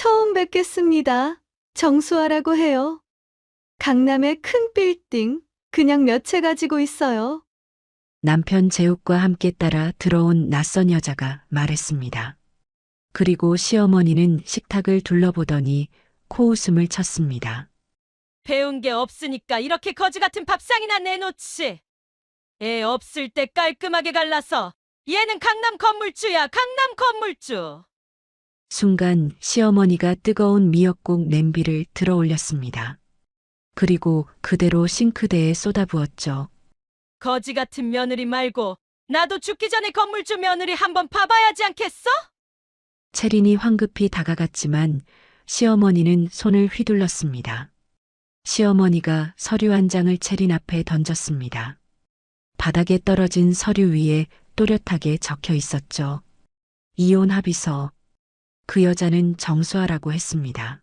처음 뵙겠습니다. 정수아라고 해요. 강남의 큰 빌딩, 그냥 몇 채 가지고 있어요. 남편 재욱과 함께 따라 들어온 낯선 여자가 말했습니다. 그리고 시어머니는 식탁을 둘러보더니 코웃음을 쳤습니다. 배운 게 없으니까 이렇게 거지 같은 밥상이나 내놓지. 애 없을 때 깔끔하게 갈라서 얘는 강남 건물주야, 강남 건물주. 순간 시어머니가 뜨거운 미역국 냄비를 들어 올렸습니다. 그리고 그대로 싱크대에 쏟아부었죠. 거지 같은 며느리 말고 나도 죽기 전에 건물주 며느리 한번 봐봐야지 않겠어? 채린이 황급히 다가갔지만 시어머니는 손을 휘둘렀습니다. 시어머니가 서류 한 장을 채린 앞에 던졌습니다. 바닥에 떨어진 서류 위에 또렷하게 적혀 있었죠. 이혼 합의서. 그 여자는 정수아라고 했습니다.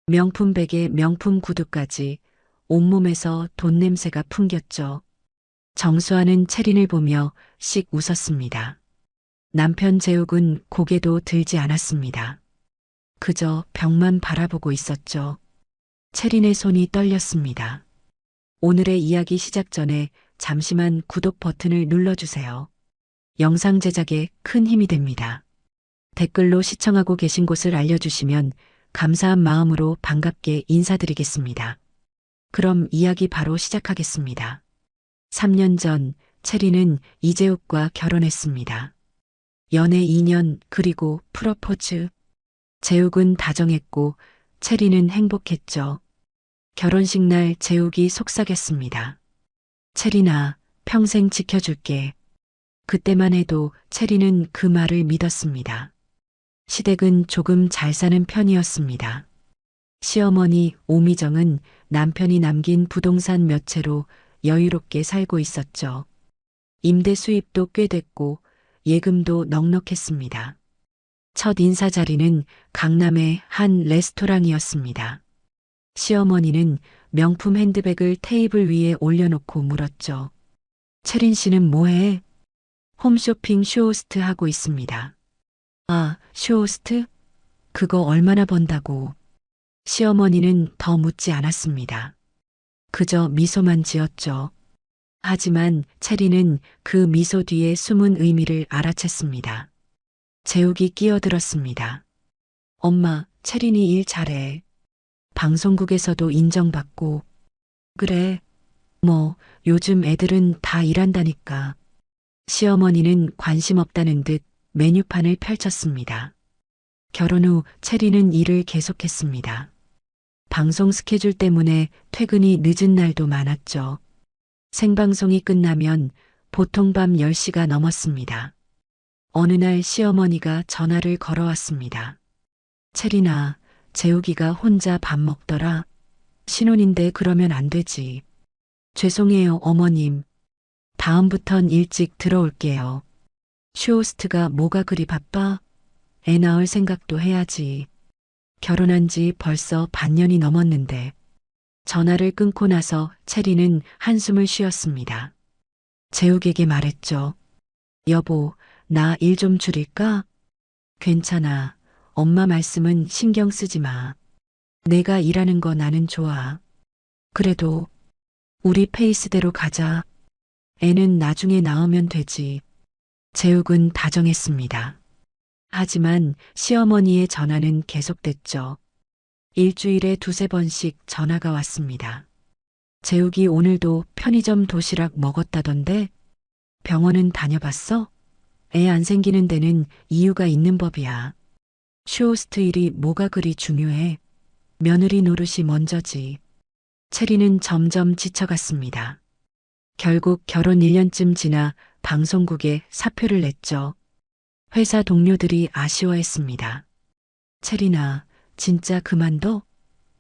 명품 베개, 명품 구두까지 온몸에서 돈 냄새가 풍겼죠. 정수아는 채린을 보며 씩 웃었습니다. 남편 재욱은 고개도 들지 않았습니다. 그저 벽만 바라보고 있었죠. 채린의 손이 떨렸습니다. 오늘의 이야기 시작 전에 잠시만 구독 버튼을 눌러주세요. 영상 제작에 큰 힘이 됩니다. 댓글로 시청하고 계신 곳을 알려주시면 감사한 마음으로 반갑게 인사드리겠습니다. 그럼 이야기 바로 시작하겠습니다. 3년 전 채린은 이재욱과 결혼했습니다. 연애 2년 그리고 프러포즈. 재욱은 다정했고 채린은 행복했죠. 결혼식 날 재욱이 속삭였습니다. 채린아, 평생 지켜줄게. 그때만 해도 채린은 그 말을 믿었습니다. 시댁은 조금 잘 사는 편이었습니다. 시어머니 오미정은 남편이 남긴 부동산 몇 채로 여유롭게 살고 있었죠. 임대 수입도 꽤 됐고 예금도 넉넉했습니다. 첫 인사 자리는 강남의 한 레스토랑이었습니다. 시어머니는 명품 핸드백을 테이블 위에 올려놓고 물었죠. 채린 씨는 뭐해? 홈쇼핑 쇼호스트 하고 있습니다. 아, 쇼호스트? 그거 얼마나 번다고? 시어머니는 더 묻지 않았습니다. 그저 미소만 지었죠. 하지만 채린은 그 미소 뒤에 숨은 의미를 알아챘습니다. 재욱이 끼어들었습니다. 엄마, 채린이 일 잘해. 방송국에서도 인정받고. 그래. 뭐, 요즘 애들은 다 일한다니까. 시어머니는 관심 없다는 듯 메뉴판을 펼쳤습니다. 결혼 후 채린은 일을 계속했습니다. 방송 스케줄 때문에 퇴근이 늦은 날도 많았죠. 생방송이 끝나면 보통 밤 10시가 넘었습니다. 어느 날 시어머니가 전화를 걸어왔습니다. 채린아, 재욱이가 혼자 밥 먹더라. 신혼인데 그러면 안 되지. 죄송해요, 어머님. 다음부턴 일찍 들어올게요. 쇼호스트가 뭐가 그리 바빠? 애 낳을 생각도 해야지. 결혼한 지 벌써 반년이 넘었는데. 전화를 끊고 나서 채린은 한숨을 쉬었습니다. 재욱에게 말했죠. 여보, 나 일 좀 줄일까? 괜찮아. 엄마 말씀은 신경 쓰지 마. 내가 일하는 거 나는 좋아. 그래도 우리 페이스대로 가자. 애는 나중에 낳으면 되지. 재욱은 다정했습니다. 하지만 시어머니의 전화는 계속됐죠. 일주일에 두세 번씩 전화가 왔습니다. 재욱이 오늘도 편의점 도시락 먹었다던데? 병원은 다녀봤어? 애 안 생기는 데는 이유가 있는 법이야. 쇼호스트 일이 뭐가 그리 중요해? 며느리 노릇이 먼저지. 채린은 점점 지쳐갔습니다. 결국 결혼 1년쯤 지나 방송국에 사표를 냈죠. 회사 동료들이 아쉬워했습니다. 채린아, 진짜 그만둬?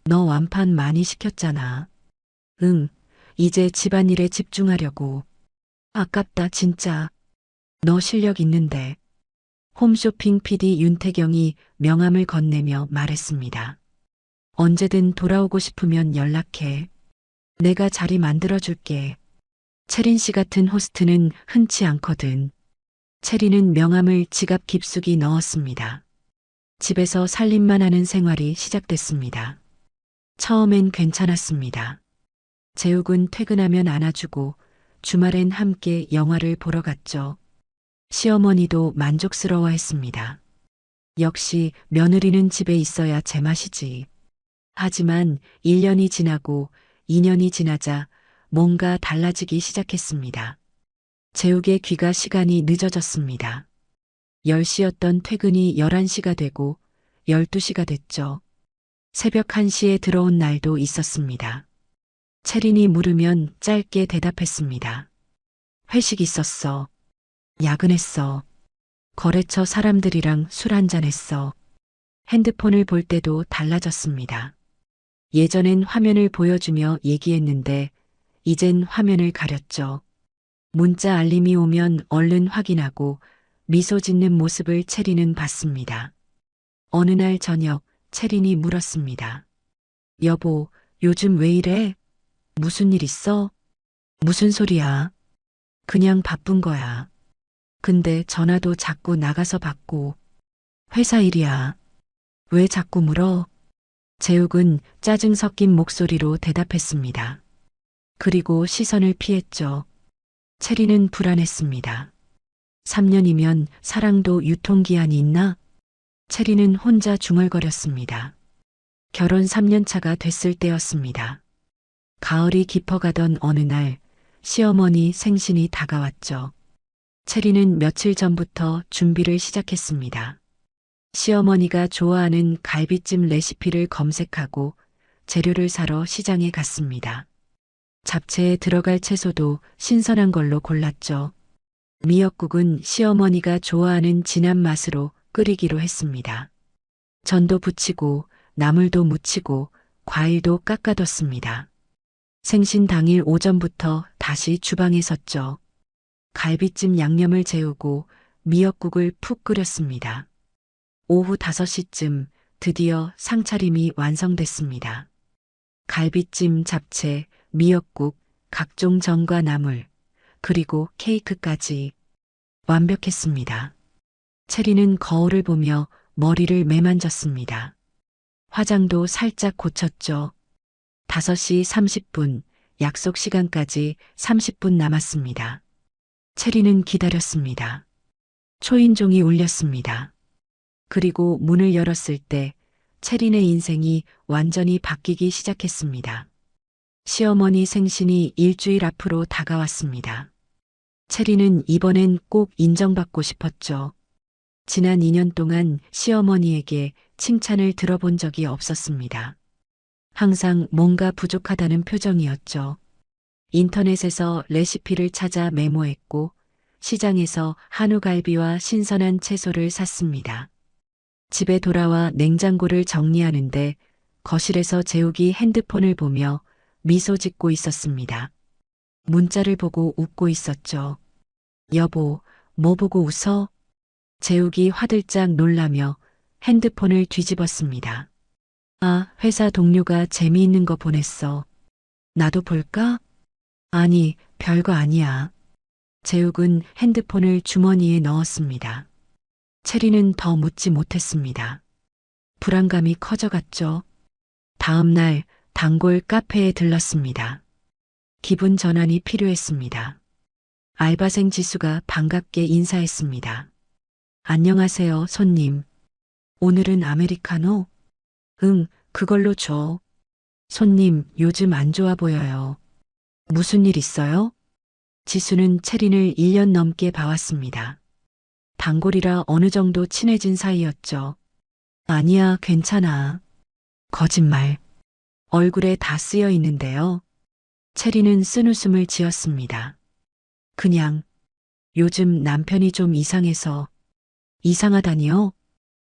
너 완판 많이 시켰잖아. 응, 이제 집안일에 집중하려고. 아깝다, 진짜. 너 실력 있는데. 홈쇼핑 PD 윤태경이 명함을 건네며 말했습니다. 언제든 돌아오고 싶으면 연락해. 내가 자리 만들어줄게. 채린 씨 같은 호스트는 흔치 않거든. 채린은 명함을 지갑 깊숙이 넣었습니다. 집에서 살림만 하는 생활이 시작됐습니다. 처음엔 괜찮았습니다. 재욱은 퇴근하면 안아주고 주말엔 함께 영화를 보러 갔죠. 시어머니도 만족스러워했습니다. 역시 며느리는 집에 있어야 제맛이지. 하지만 1년이 지나고 2년이 지나자 뭔가 달라지기 시작했습니다. 재욱의 귀가 시간이 늦어졌습니다. 10시였던 퇴근이 11시가 되고 12시가 됐죠. 새벽 1시에 들어온 날도 있었습니다. 채린이 물으면 짧게 대답했습니다. 회식 있었어. 야근했어. 거래처 사람들이랑 술 한잔했어. 핸드폰을 볼 때도 달라졌습니다. 예전엔 화면을 보여주며 얘기했는데 이젠 화면을 가렸죠. 문자 알림이 오면 얼른 확인하고 미소 짓는 모습을 채린은 봤습니다. 어느 날 저녁 채린이 물었습니다. 여보, 요즘 왜 이래? 무슨 일 있어? 무슨 소리야? 그냥 바쁜 거야. 근데 전화도 자꾸 나가서 받고. 회사 일이야. 왜 자꾸 물어? 재욱은 짜증 섞인 목소리로 대답했습니다. 그리고 시선을 피했죠. 채린은 불안했습니다. 3년이면 사랑도 유통기한이 있나? 채린은 혼자 중얼거렸습니다. 결혼 3년 차가 됐을 때였습니다. 가을이 깊어가던 어느 날 시어머니 생신이 다가왔죠. 채린은 며칠 전부터 준비를 시작했습니다. 시어머니가 좋아하는 갈비찜 레시피를 검색하고 재료를 사러 시장에 갔습니다. 잡채에 들어갈 채소도 신선한 걸로 골랐죠. 미역국은 시어머니가 좋아하는 진한 맛으로 끓이기로 했습니다. 전도 부치고 나물도 무치고 과일도 깎아뒀습니다. 생신 당일 오전부터 다시 주방에 섰죠. 갈비찜 양념을 재우고 미역국을 푹 끓였습니다. 오후 5시쯤 드디어 상차림이 완성됐습니다. 갈비찜, 잡채, 미역국, 각종 전과 나물, 그리고 케이크까지 완벽했습니다. 채리는 거울을 보며 머리를 매만졌습니다. 화장도 살짝 고쳤죠. 5시 30분, 약속 시간까지 30분 남았습니다. 채리는 기다렸습니다. 초인종이 울렸습니다. 그리고 문을 열었을 때 채린의 인생이 완전히 바뀌기 시작했습니다. 시어머니 생신이 일주일 앞으로 다가왔습니다. 채린은 이번엔 꼭 인정받고 싶었죠. 지난 2년 동안 시어머니에게 칭찬을 들어본 적이 없었습니다. 항상 뭔가 부족하다는 표정이었죠. 인터넷에서 레시피를 찾아 메모했고 시장에서 한우갈비와 신선한 채소를 샀습니다. 집에 돌아와 냉장고를 정리하는데 거실에서 재욱이 핸드폰을 보며 미소 짓고 있었습니다. 문자를 보고 웃고 있었죠. 여보, 뭐 보고 웃어? 재욱이 화들짝 놀라며 핸드폰을 뒤집었습니다. 아, 회사 동료가 재미있는 거 보냈어. 나도 볼까? 아니, 별거 아니야. 재욱은 핸드폰을 주머니에 넣었습니다. 채리는 더 묻지 못했습니다. 불안감이 커져갔죠. 다음 날 단골 카페에 들렀습니다. 기분 전환이 필요했습니다. 알바생 지수가 반갑게 인사했습니다. 안녕하세요, 손님. 오늘은 아메리카노? 응, 그걸로 줘. 손님, 요즘 안 좋아 보여요. 무슨 일 있어요? 지수는 채린을 1년 넘게 봐왔습니다. 단골이라 어느 정도 친해진 사이였죠. 아니야, 괜찮아. 거짓말. 얼굴에 다 쓰여 있는데요. 채린은 쓴웃음을 지었습니다. 그냥 요즘 남편이 좀 이상해서. 이상하다니요?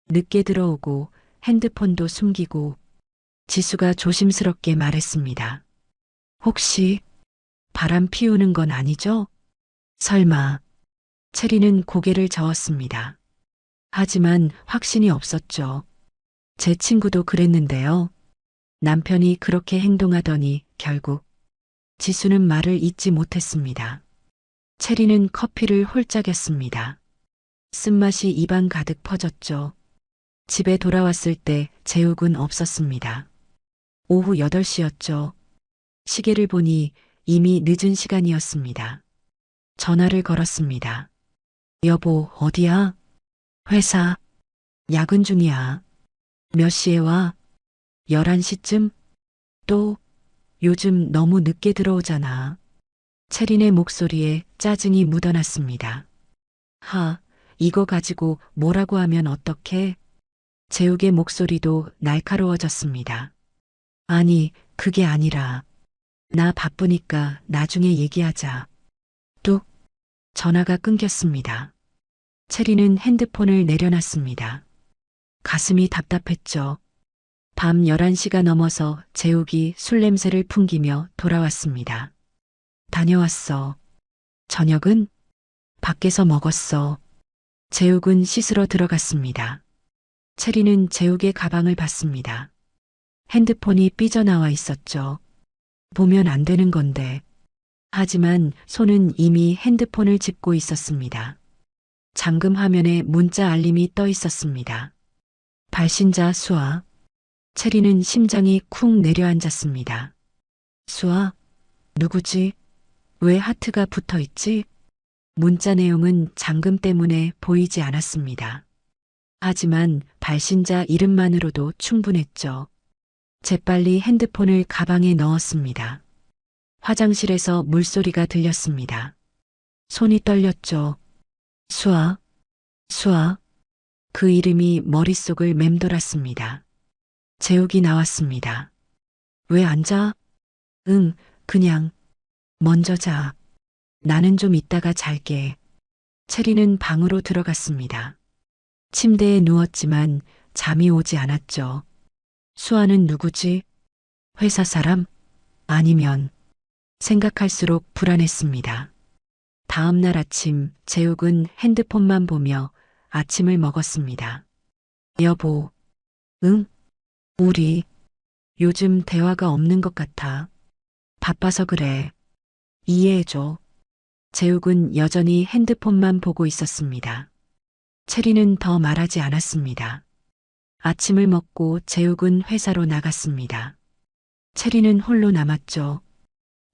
늦게 들어오고 핸드폰도 숨기고. 지수가 조심스럽게 말했습니다. 혹시 바람 피우는 건 아니죠? 설마. 채리는 고개를 저었습니다. 하지만 확신이 없었죠. 제 친구도 그랬는데요. 남편이 그렇게 행동하더니 결국. 지수는 말을 잇지 못했습니다. 채리는 커피를 홀짝였습니다. 쓴맛이 입안 가득 퍼졌죠. 집에 돌아왔을 때 재욱은 없었습니다. 오후 8시였죠. 시계를 보니 이미 늦은 시간이었습니다. 전화를 걸었습니다. 여보, 어디야? 회사. 야근 중이야. 몇 시에 와? 11시쯤? 또, 요즘 너무 늦게 들어오잖아. 채린의 목소리에 짜증이 묻어났습니다. 이거 가지고 뭐라고 하면 어떡해? 재욱의 목소리도 날카로워졌습니다. 아니, 그게 아니라, 나 바쁘니까 나중에 얘기하자. 뚝, 전화가 끊겼습니다. 채린은 핸드폰을 내려놨습니다. 가슴이 답답했죠. 밤 11시가 넘어서 재욱이 술 냄새를 풍기며 돌아왔습니다. 다녀왔어. 저녁은? 밖에서 먹었어. 재욱은 씻으러 들어갔습니다. 채린은 재욱의 가방을 봤습니다. 핸드폰이 삐져나와 있었죠. 보면 안 되는 건데. 하지만 손은 이미 핸드폰을 짚고 있었습니다. 잠금 화면에 문자 알림이 떠 있었습니다. 발신자 수아. 채린은 심장이 쿵 내려앉았습니다. 수아? 누구지? 왜 하트가 붙어 있지? 문자 내용은 잠금 때문에 보이지 않았습니다. 하지만 발신자 이름만으로도 충분했죠. 재빨리 핸드폰을 가방에 넣었습니다. 화장실에서 물소리가 들렸습니다. 손이 떨렸죠. 수아, 수아. 그 이름이 머릿속을 맴돌았습니다. 재욱이 나왔습니다. 왜 앉아? 응, 그냥. 먼저 자. 나는 좀 이따가 잘게. 채린은 방으로 들어갔습니다. 침대에 누웠지만 잠이 오지 않았죠. 수아는 누구지? 회사 사람? 아니면 생각할수록 불안했습니다. 다음 날 아침 재욱은 핸드폰만 보며 아침을 먹었습니다. 여보. 응? 우리 요즘 대화가 없는 것 같아. 바빠서 그래. 이해해줘. 재욱은 여전히 핸드폰만 보고 있었습니다. 채린은 더 말하지 않았습니다. 아침을 먹고 재욱은 회사로 나갔습니다. 채린은 홀로 남았죠.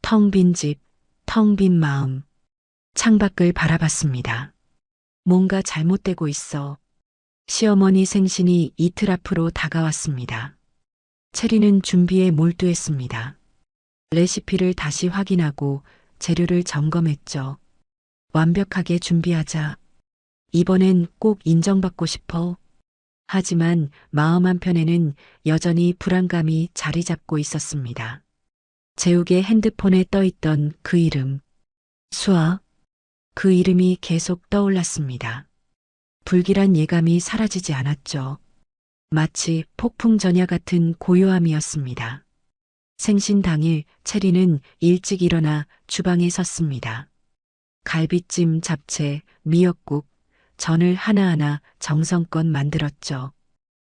텅 빈 집, 텅 빈 마음. 창밖을 바라봤습니다. 뭔가 잘못되고 있어. 시어머니 생신이 이틀 앞으로 다가왔습니다. 채린은 준비에 몰두했습니다. 레시피를 다시 확인하고 재료를 점검했죠. 완벽하게 준비하자. 이번엔 꼭 인정받고 싶어. 하지만 마음 한편에는 여전히 불안감이 자리 잡고 있었습니다. 재욱의 핸드폰에 떠있던 그 이름. 수아. 그 이름이 계속 떠올랐습니다. 불길한 예감이 사라지지 않았죠. 마치 폭풍 전야 같은 고요함이었습니다. 생신 당일 채린은 일찍 일어나 주방에 섰습니다. 갈비찜, 잡채, 미역국, 전을 하나하나 정성껏 만들었죠.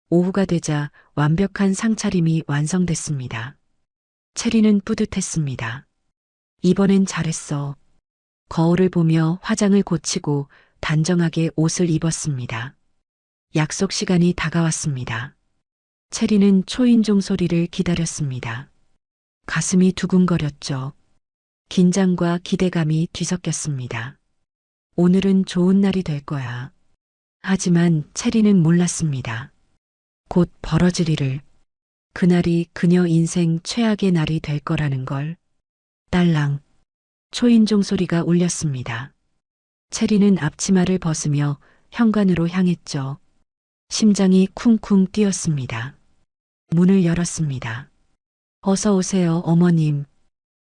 오후가 되자 완벽한 상차림이 완성됐습니다. 채린은 뿌듯했습니다. 이번엔 잘했어. 거울을 보며 화장을 고치고 단정하게 옷을 입었습니다. 약속 시간이 다가왔습니다. 채린은 초인종 소리를 기다렸습니다. 가슴이 두근거렸죠. 긴장과 기대감이 뒤섞였습니다. 오늘은 좋은 날이 될 거야. 하지만 채린은 몰랐습니다. 곧 벌어질 일을. 그날이 그녀 인생 최악의 날이 될 거라는 걸. 딸랑. 초인종 소리가 울렸습니다. 채린은 앞치마를 벗으며 현관으로 향했죠. 심장이 쿵쿵 뛰었습니다. 문을 열었습니다. 어서 오세요, 어머님.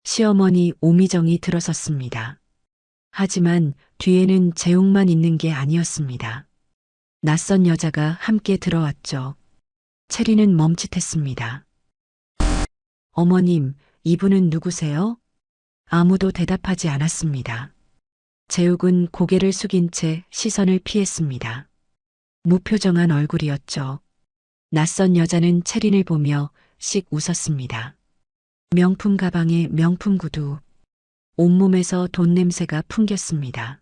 시어머니 오미정이 들어섰습니다. 하지만 뒤에는 재욱만 있는 게 아니었습니다. 낯선 여자가 함께 들어왔죠. 채린은 멈칫했습니다. 어머님, 이분은 누구세요? 아무도 대답하지 않았습니다. 재욱은 고개를 숙인 채 시선을 피했습니다. 무표정한 얼굴이었죠. 낯선 여자는 채린을 보며 씩 웃었습니다. 명품 가방에 명품 구두. 온몸에서 돈 냄새가 풍겼습니다.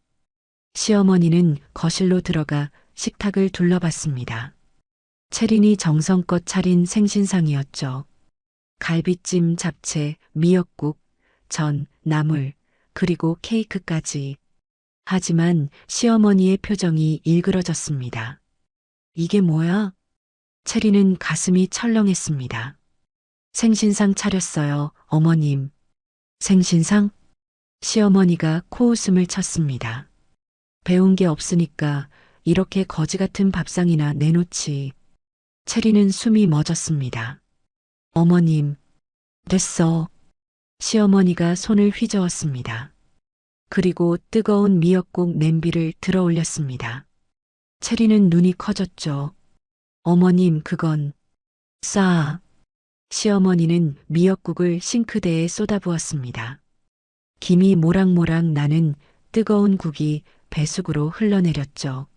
시어머니는 거실로 들어가 식탁을 둘러봤습니다. 채린이 정성껏 차린 생신상이었죠. 갈비찜, 잡채, 미역국, 전, 나물, 그리고 케이크까지. 하지만 시어머니의 표정이 일그러졌습니다. 이게 뭐야? 채린은 가슴이 철렁했습니다. 생신상 차렸어요, 어머님. 생신상? 시어머니가 코웃음을 쳤습니다. 배운 게 없으니까 이렇게 거지 같은 밥상이나 내놓지. 채린은 숨이 멎었습니다. 어머님, 됐어. 시어머니가 손을 휘저었습니다. 그리고 뜨거운 미역국 냄비를 들어 올렸습니다. 채린은 눈이 커졌죠. 어머님, 그건 싸. 시어머니는 미역국을 싱크대에 쏟아부었습니다. 김이 모락모락 나는 뜨거운 국이 배숙으로 흘러내렸죠.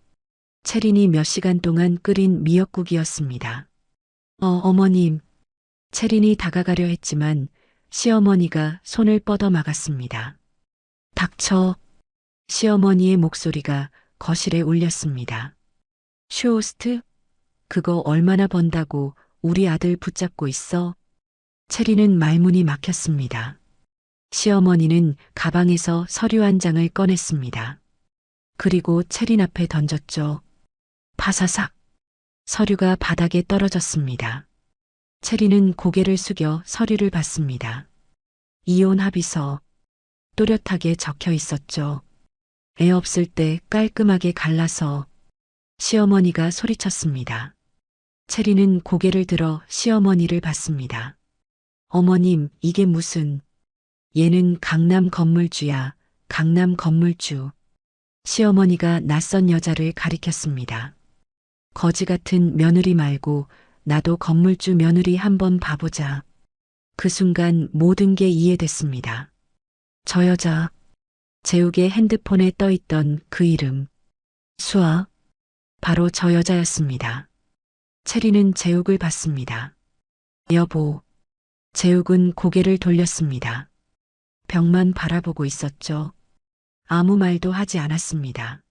채린이 몇 시간 동안 끓인 미역국이었습니다. 어머님. 채린이 다가가려 했지만 시어머니가 손을 뻗어 막았습니다. 닥쳐. 시어머니의 목소리가 거실에 울렸습니다. 쇼호스트? 그거 얼마나 번다고 우리 아들 붙잡고 있어? 채린은 말문이 막혔습니다. 시어머니는 가방에서 서류 한 장을 꺼냈습니다. 그리고 채린 앞에 던졌죠. 파사삭. 서류가 바닥에 떨어졌습니다. 채린은 고개를 숙여 서류를 봤습니다. 이혼 합의서. 또렷하게 적혀 있었죠. 애 없을 때 깔끔하게 갈라서. 시어머니가 소리쳤습니다. 채린은 고개를 들어 시어머니를 봤습니다. 어머님, 이게 무슨... 얘는 강남 건물주야, 강남 건물주. 시어머니가 낯선 여자를 가리켰습니다. 거지 같은 며느리 말고 나도 건물주 며느리 한번 봐보자. 그 순간 모든 게 이해됐습니다. 저 여자, 재욱의 핸드폰에 떠있던 그 이름. 수아. 바로 저 여자였습니다. 채린은 재욱을 봤습니다. 여보. 재욱은 고개를 돌렸습니다. 벽만 바라보고 있었죠. 아무 말도 하지 않았습니다.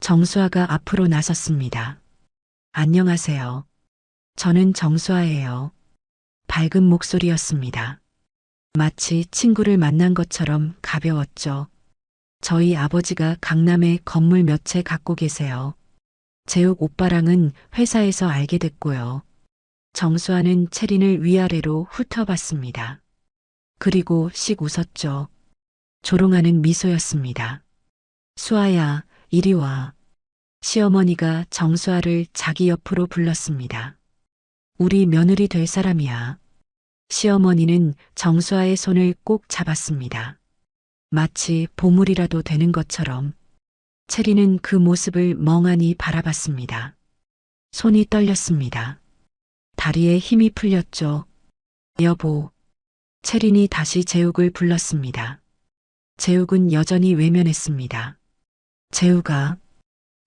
정수아가 앞으로 나섰습니다. 안녕하세요. 저는 정수아예요. 밝은 목소리였습니다. 마치 친구를 만난 것처럼 가벼웠죠. 저희 아버지가 강남에 건물 몇 채 갖고 계세요. 재욱 오빠랑은 회사에서 알게 됐고요. 정수아는 채린을 위아래로 훑어봤습니다. 그리고 씩 웃었죠. 조롱하는 미소였습니다. 수아야, 이리 와. 시어머니가 정수아를 자기 옆으로 불렀습니다. 우리 며느리 될 사람이야. 시어머니는 정수아의 손을 꼭 잡았습니다. 마치 보물이라도 되는 것처럼. 채린은 그 모습을 멍하니 바라봤습니다. 손이 떨렸습니다. 다리에 힘이 풀렸죠. 여보. 채린이 다시 재욱을 불렀습니다. 재욱은 여전히 외면했습니다. 재욱아.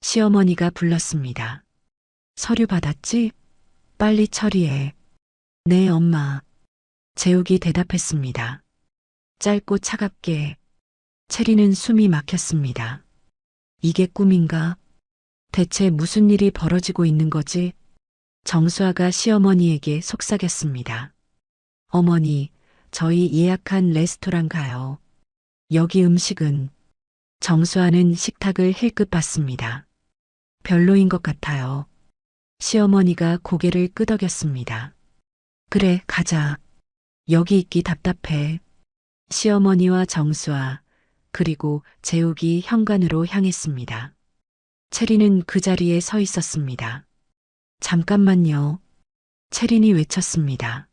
시어머니가 불렀습니다. 서류 받았지? 빨리 처리해. 네, 엄마. 재욱이 대답했습니다. 짧고 차갑게. 채린은 숨이 막혔습니다. 이게 꿈인가? 대체 무슨 일이 벌어지고 있는 거지? 정수아가 시어머니에게 속삭였습니다. 어머니, 저희 예약한 레스토랑 가요. 여기 음식은... 정수아는 식탁을 힐끗 봤습니다. 별로인 것 같아요. 시어머니가 고개를 끄덕였습니다. 그래, 가자. 여기 있기 답답해. 시어머니와 정수아, 그리고 재욱이 현관으로 향했습니다. 채린은 그 자리에 서 있었습니다. 잠깐만요. 채린이 외쳤습니다.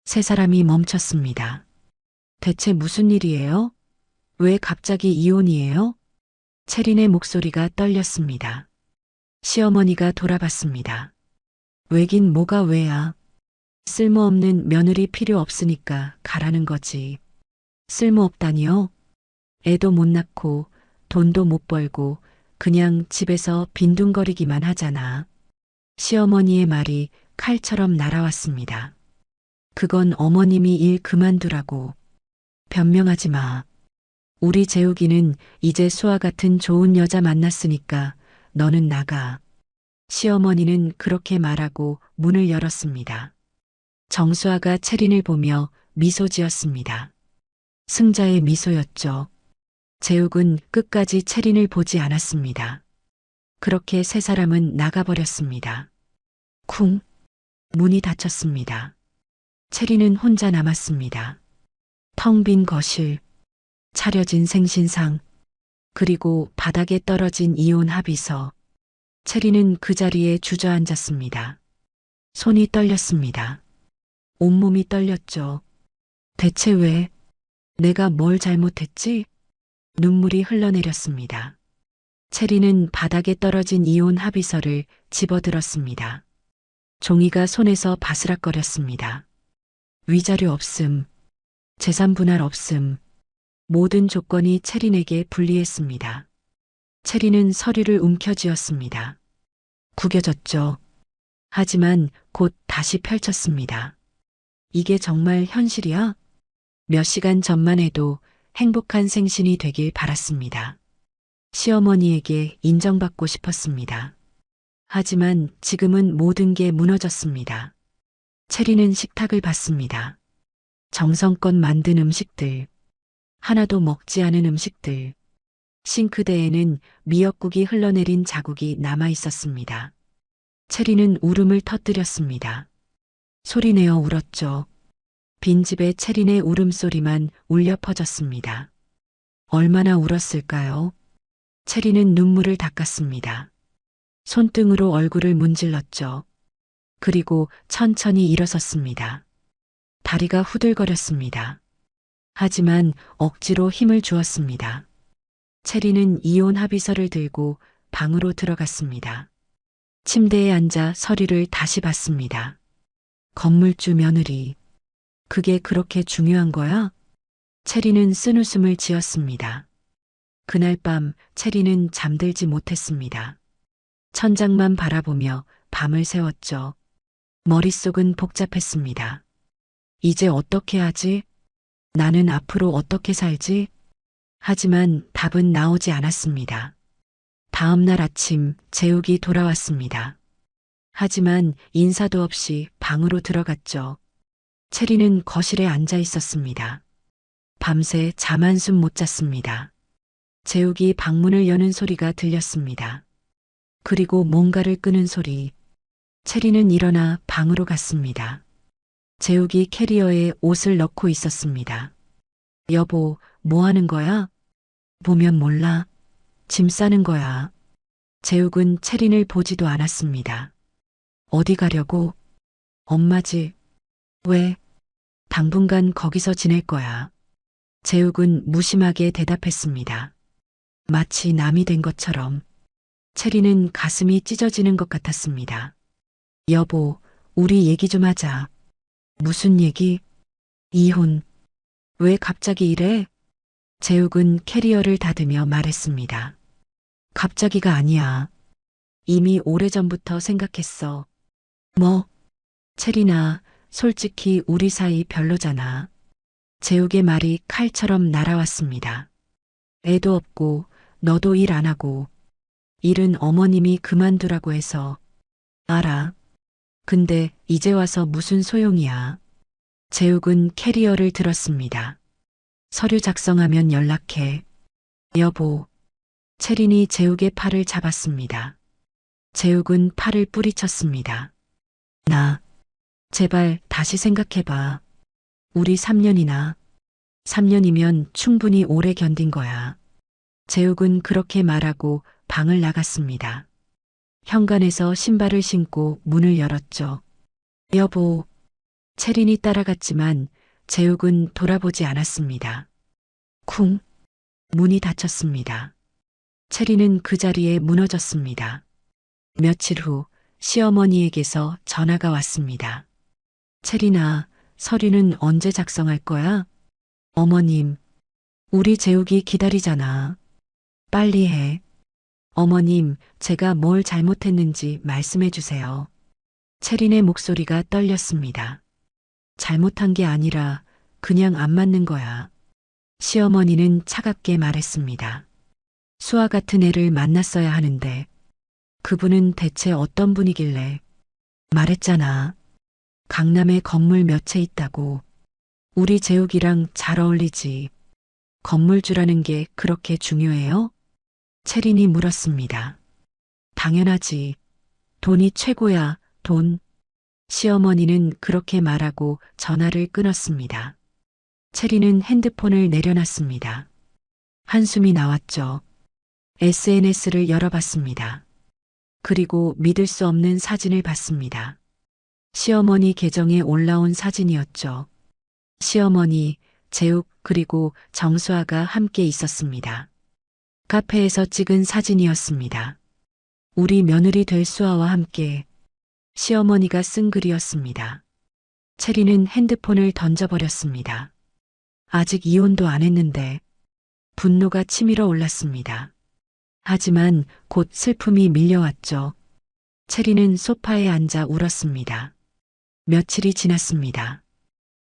세 사람이 멈췄습니다. 대체 무슨 일이에요? 왜 갑자기 이혼이에요? 채린의 목소리가 떨렸습니다. 시어머니가 돌아봤습니다. 왜긴 뭐가 왜야? 쓸모없는 며느리 필요 없으니까 가라는 거지. 쓸모없다니요? 애도 못 낳고 돈도 못 벌고 그냥 집에서 빈둥거리기만 하잖아. 시어머니의 말이 칼처럼 날아왔습니다. 그건 어머님이 일 그만두라고. 변명하지 마. 우리 재욱이는 이제 수아 같은 좋은 여자 만났으니까 너는 나가. 시어머니는 그렇게 말하고 문을 열었습니다. 정수아가 채린을 보며 미소 지었습니다. 승자의 미소였죠. 재욱은 끝까지 채린을 보지 않았습니다. 그렇게 세 사람은 나가버렸습니다. 쿵! 문이 닫혔습니다. 채린은 혼자 남았습니다. 텅 빈 거실, 차려진 생신상, 그리고 바닥에 떨어진 이혼 합의서. 채린은 그 자리에 주저앉았습니다. 손이 떨렸습니다. 온몸이 떨렸죠. 대체 왜? 내가 뭘 잘못했지? 눈물이 흘러내렸습니다. 채린은 바닥에 떨어진 이혼 합의서를 집어들었습니다. 종이가 손에서 바스락거렸습니다. 위자료 없음, 재산 분할 없음, 모든 조건이 채린에게 불리했습니다. 채린은 서류를 움켜쥐었습니다. 구겨졌죠. 하지만 곧 다시 펼쳤습니다. 이게 정말 현실이야? 몇 시간 전만 해도 행복한 생신이 되길 바랐습니다. 시어머니에게 인정받고 싶었습니다. 하지만 지금은 모든 게 무너졌습니다. 채린은 식탁을 봤습니다. 정성껏 만든 음식들, 하나도 먹지 않은 음식들. 싱크대에는 미역국이 흘러내린 자국이 남아 있었습니다. 채린은 울음을 터뜨렸습니다. 소리내어 울었죠. 빈집에 채린의 울음소리만 울려 퍼졌습니다. 얼마나 울었을까요? 채린은 눈물을 닦았습니다. 손등으로 얼굴을 문질렀죠. 그리고 천천히 일어섰습니다. 다리가 후들거렸습니다. 하지만 억지로 힘을 주었습니다. 채린은 이혼 합의서를 들고 방으로 들어갔습니다. 침대에 앉아 서류를 다시 봤습니다. 건물주 며느리. 그게 그렇게 중요한 거야? 채린은 쓴웃음을 지었습니다. 그날 밤 채린은 잠들지 못했습니다. 천장만 바라보며 밤을 새웠죠. 머릿속은 복잡했습니다. 이제 어떻게 하지? 나는 앞으로 어떻게 살지? 하지만 답은 나오지 않았습니다. 다음 날 아침 재욱이 돌아왔습니다. 하지만 인사도 없이 방으로 들어갔죠. 채린은 거실에 앉아 있었습니다. 밤새 잠 한숨 못 잤습니다. 재욱이 방문을 여는 소리가 들렸습니다. 그리고 뭔가를 끄는 소리. 채린은 일어나 방으로 갔습니다. 재욱이 캐리어에 옷을 넣고 있었습니다. 여보, 뭐 하는 거야? 보면 몰라. 짐 싸는 거야. 재욱은 채린을 보지도 않았습니다. 어디 가려고? 엄마 집. 왜? 당분간 거기서 지낼 거야. 재욱은 무심하게 대답했습니다. 마치 남이 된 것처럼. 채린은 가슴이 찢어지는 것 같았습니다. 여보, 우리 얘기 좀 하자. 무슨 얘기? 이혼. 왜 갑자기 이래? 재욱은 캐리어를 닫으며 말했습니다. 갑자기가 아니야. 이미 오래전부터 생각했어. 뭐? 채린아, 솔직히 우리 사이 별로잖아. 재욱의 말이 칼처럼 날아왔습니다. 애도 없고 너도 일 안 하고 일은 어머님이 그만두라고 해서. 알아. 근데 이제 와서 무슨 소용이야. 재욱은 캐리어를 들었습니다. 서류 작성하면 연락해. 여보. 채린이 재욱의 팔을 잡았습니다. 재욱은 팔을 뿌리쳤습니다. 제발 다시 생각해봐. 우리 3년이나. 3년이면 충분히 오래 견딘 거야. 재욱은 그렇게 말하고 방을 나갔습니다. 현관에서 신발을 신고 문을 열었죠. 여보. 채린이 따라갔지만 재욱은 돌아보지 않았습니다. 쿵. 문이 닫혔습니다. 채린은 그 자리에 무너졌습니다. 며칠 후 시어머니에게서 전화가 왔습니다. 채린아, 서류는 언제 작성할 거야? 어머님, 우리 재욱이 기다리잖아. 빨리 해. 어머님, 제가 뭘 잘못했는지 말씀해 주세요. 채린의 목소리가 떨렸습니다. 잘못한 게 아니라 그냥 안 맞는 거야. 시어머니는 차갑게 말했습니다. 수아 같은 애를 만났어야 하는데. 그분은 대체 어떤 분이길래? 말했잖아. 강남에 건물 몇 채 있다고. 우리 재욱이랑 잘 어울리지. 건물주라는 게 그렇게 중요해요? 채린이 물었습니다. 당연하지. 돈이 최고야, 돈. 시어머니는 그렇게 말하고 전화를 끊었습니다. 채린은 핸드폰을 내려놨습니다. 한숨이 나왔죠. SNS를 열어봤습니다. 그리고 믿을 수 없는 사진을 봤습니다. 시어머니 계정에 올라온 사진이었죠. 시어머니, 재욱 그리고 정수아가 함께 있었습니다. 카페에서 찍은 사진이었습니다. 우리 며느리 될 수아와 함께. 시어머니가 쓴 글이었습니다. 채리는 핸드폰을 던져버렸습니다. 아직 이혼도 안 했는데 분노가 치밀어 올랐습니다. 하지만 곧 슬픔이 밀려왔죠. 채리는 소파에 앉아 울었습니다. 며칠이 지났습니다.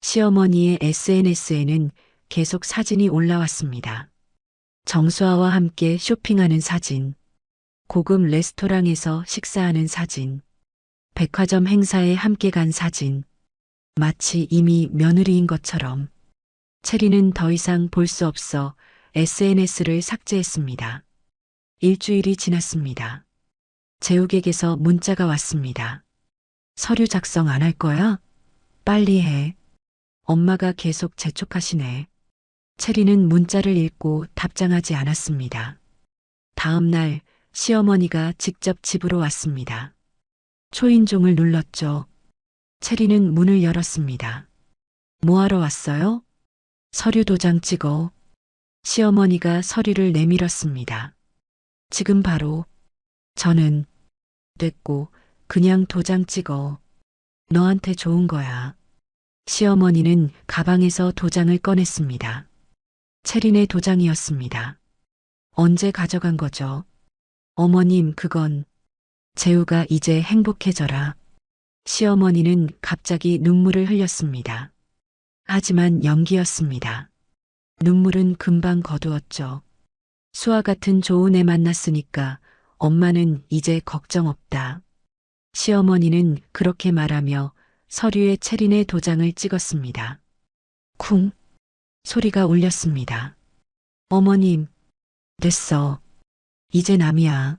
시어머니의 SNS에는 계속 사진이 올라왔습니다. 정수아와 함께 쇼핑하는 사진, 고급 레스토랑에서 식사하는 사진, 백화점 행사에 함께 간 사진, 마치 이미 며느리인 것처럼. 채리는 더 이상 볼 수 없어 SNS를 삭제했습니다. 일주일이 지났습니다. 재욱에게서 문자가 왔습니다. 서류 작성 안 할 거야? 빨리 해. 엄마가 계속 재촉하시네. 채리는 문자를 읽고 답장하지 않았습니다. 다음 날 시어머니가 직접 집으로 왔습니다. 초인종을 눌렀죠. 채리는 문을 열었습니다. 뭐하러 왔어요? 서류 도장 찍어. 시어머니가 서류를 내밀었습니다. 지금 바로. 저는 됐고 그냥 도장 찍어. 너한테 좋은 거야. 시어머니는 가방에서 도장을 꺼냈습니다. 채린의 도장이었습니다. 언제 가져간 거죠? 어머님, 그건 재우가 이제 행복해져라. 시어머니는 갑자기 눈물을 흘렸습니다. 하지만 연기였습니다. 눈물은 금방 거두었죠. 수아 같은 좋은 애 만났으니까 엄마는 이제 걱정 없다. 시어머니는 그렇게 말하며 서류에 채린의 도장을 찍었습니다. 쿵 소리가 울렸습니다. 어머님, 됐어. 이제 남이야.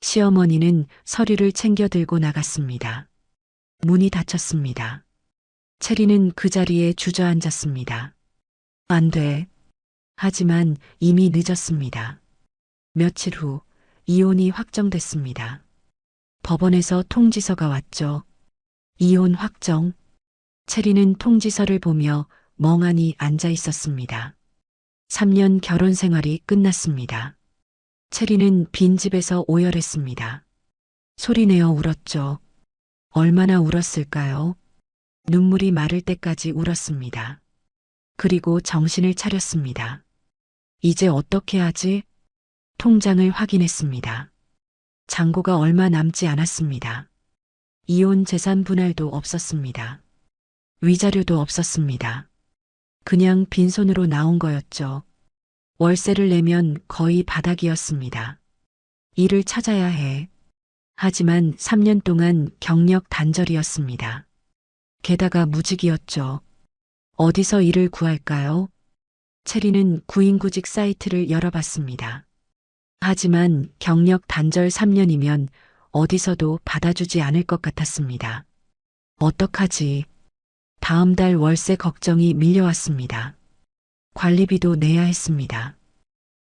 시어머니는 서류를 챙겨 들고 나갔습니다. 문이 닫혔습니다. 채리는 그 자리에 주저앉았습니다. 안 돼. 하지만 이미 늦었습니다. 며칠 후 이혼이 확정됐습니다. 법원에서 통지서가 왔죠. 이혼 확정. 채리는 통지서를 보며 멍하니 앉아 있었습니다. 3년 결혼 생활이 끝났습니다. 채리는 빈집에서 오열했습니다. 소리내어 울었죠. 얼마나 울었을까요? 눈물이 마를 때까지 울었습니다. 그리고 정신을 차렸습니다. 이제 어떻게 하지? 통장을 확인했습니다. 잔고가 얼마 남지 않았습니다. 이혼 재산 분할도 없었습니다. 위자료도 없었습니다. 그냥 빈손으로 나온 거였죠. 월세를 내면 거의 바닥이었습니다. 일을 찾아야 해. 하지만 3년 동안 경력 단절이었습니다. 게다가 무직이었죠. 어디서 일을 구할까요? 채리는 구인구직 사이트를 열어봤습니다. 하지만 경력 단절 3년이면 어디서도 받아주지 않을 것 같았습니다. 어떡하지? 다음 달 월세 걱정이 밀려왔습니다. 관리비도 내야 했습니다.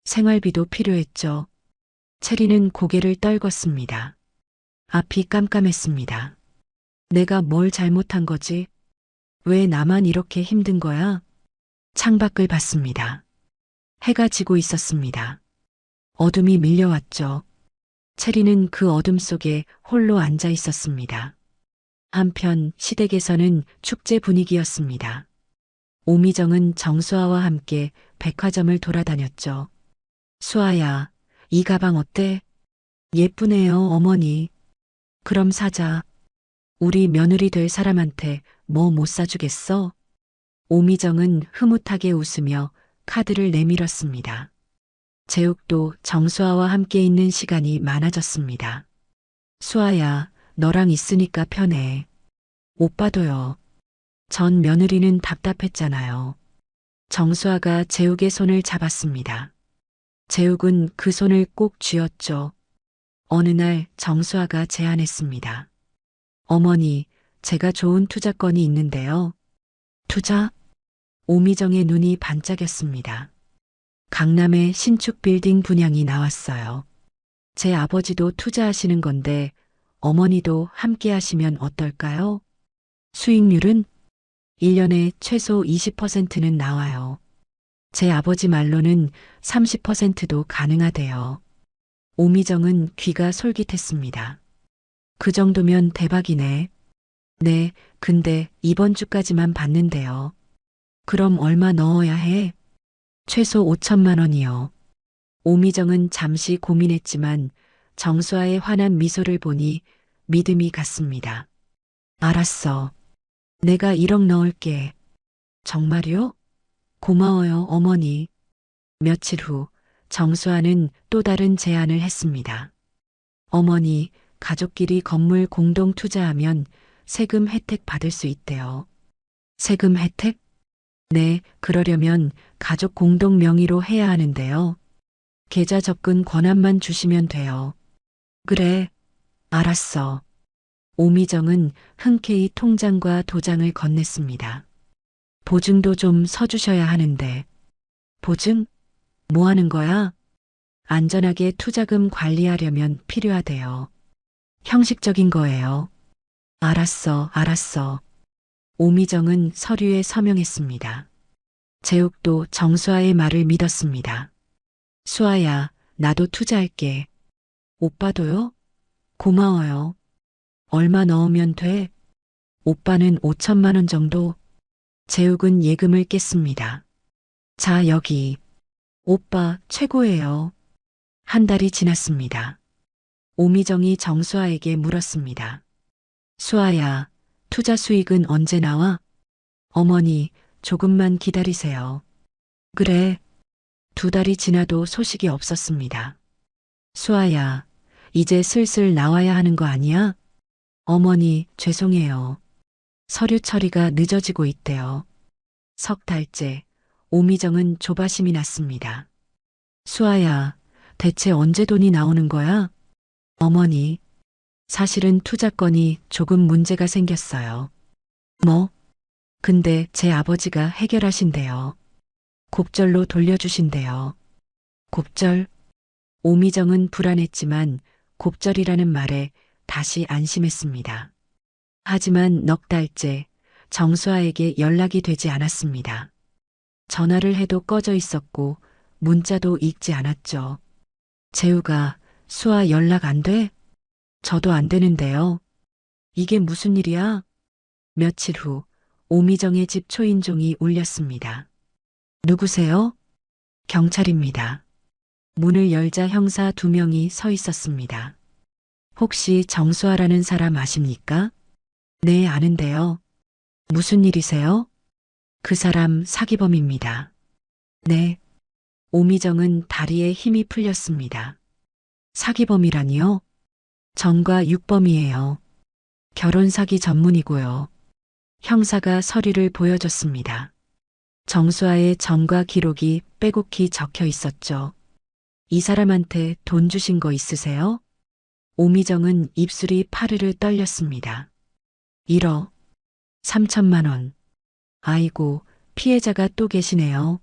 생활비도 필요했죠. 채리는 고개를 떨궜습니다. 앞이 깜깜했습니다. 내가 뭘 잘못한 거지? 왜 나만 이렇게 힘든 거야? 창밖을 봤습니다. 해가 지고 있었습니다. 어둠이 밀려왔죠. 채리는 그 어둠 속에 홀로 앉아 있었습니다. 한편 시댁에서는 축제 분위기였습니다. 오미정은 정수아와 함께 백화점을 돌아다녔죠. 수아야, 이 가방 어때? 예쁘네요, 어머니. 그럼 사자. 우리 며느리 될 사람한테 뭐 못 사주겠어? 오미정은 흐뭇하게 웃으며 카드를 내밀었습니다. 재욱도 정수아와 함께 있는 시간이 많아졌습니다. 수아야, 너랑 있으니까 편해. 오빠도요. 전 며느리는 답답했잖아요. 정수아가 재욱의 손을 잡았습니다. 재욱은 그 손을 꼭 쥐었죠. 어느 날 정수아가 제안했습니다. 어머니, 제가 좋은 투자건이 있는데요. 투자? 오미정의 눈이 반짝였습니다. 강남의 신축 빌딩 분양이 나왔어요. 제 아버지도 투자하시는 건데 어머니도 함께 하시면 어떨까요? 수익률은 1년에 최소 20%는 나와요. 제 아버지 말로는 30%도 가능하대요. 오미정은 귀가 솔깃했습니다. 그 정도면 대박이네. 네, 근데 이번 주까지만 받는데요. 그럼 얼마 넣어야 해? 최소 5천만 원이요. 오미정은 잠시 고민했지만 정수아의 환한 미소를 보니 믿음이 갔습니다. 알았어. 내가 1억 넣을게. 정말요? 고마워요, 어머니. 며칠 후 정수아는 또 다른 제안을 했습니다. 어머니, 가족끼리 건물 공동 투자하면 세금 혜택 받을 수 있대요. 세금 혜택? 네, 그러려면 가족 공동 명의로 해야 하는데요. 계좌 접근 권한만 주시면 돼요. 그래, 알았어. 오미정은 흔쾌히 통장과 도장을 건넸습니다. 보증도 좀 서주셔야 하는데. 보증? 뭐 하는 거야? 안전하게 투자금 관리하려면 필요하대요. 형식적인 거예요. 알았어, 알았어. 오미정은 서류에 서명했습니다. 재욱도 정수아의 말을 믿었습니다. 수아야, 나도 투자할게. 오빠도요? 고마워요. 얼마 넣으면 돼? 오빠는 5천만 원 정도. 재욱은 예금을 깼습니다. 자, 여기. 오빠 최고예요. 한 달이 지났습니다. 오미정이 정수아에게 물었습니다. 수아야, 투자 수익은 언제 나와? 어머니, 조금만 기다리세요. 그래. 2달이 지나도 소식이 없었습니다. 수아야, 이제 슬슬 나와야 하는 거 아니야? 어머니, 죄송해요. 서류 처리가 늦어지고 있대요. 석 달째, 오미정은 조바심이 났습니다. 수아야, 대체 언제 돈이 나오는 거야? 어머니, 사실은 투자건이 조금 문제가 생겼어요. 뭐? 근데 제 아버지가 해결하신대요. 곱절로 돌려주신대요. 곱절? 오미정은 불안했지만 곱절이라는 말에 다시 안심했습니다. 하지만 넉 달째 정수아에게 연락이 되지 않았습니다. 전화를 해도 꺼져 있었고 문자도 읽지 않았죠. 재우가, 수아 연락 안 돼? 저도 안 되는데요. 이게 무슨 일이야? 며칠 후 오미정의 집 초인종이 울렸습니다. 누구세요? 경찰입니다. 문을 열자 형사 2명이 서 있었습니다. 혹시 정수아라는 사람 아십니까? 네, 아는데요. 무슨 일이세요? 그 사람 사기범입니다. 네. 오미정은 다리에 힘이 풀렸습니다. 사기범이라니요? 전과 육범이에요. 결혼 사기 전문이고요. 형사가 서류를 보여줬습니다. 정수아의 전과 기록이 빼곡히 적혀 있었죠. 이 사람한테 돈 주신 거 있으세요? 오미정은 입술이 파르르 떨렸습니다. 1억 3천만 원. 아이고, 피해자가 또 계시네요.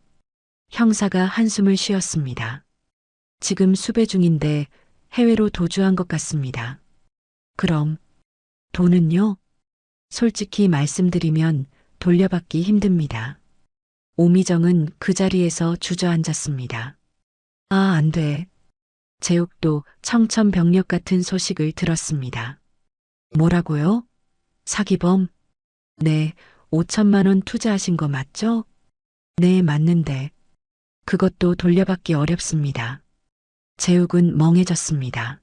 형사가 한숨을 쉬었습니다. 지금 수배 중인데 해외로 도주한 것 같습니다. 그럼 돈은요? 솔직히 말씀드리면 돌려받기 힘듭니다. 오미정은 그 자리에서 주저앉았습니다. 아, 안 돼. 재욱도 청천벽력 같은 소식을 들었습니다. 뭐라고요? 사기범? 네, 5천만 원 투자하신 거 맞죠? 네, 맞는데. 그것도 돌려받기 어렵습니다. 재욱은 멍해졌습니다.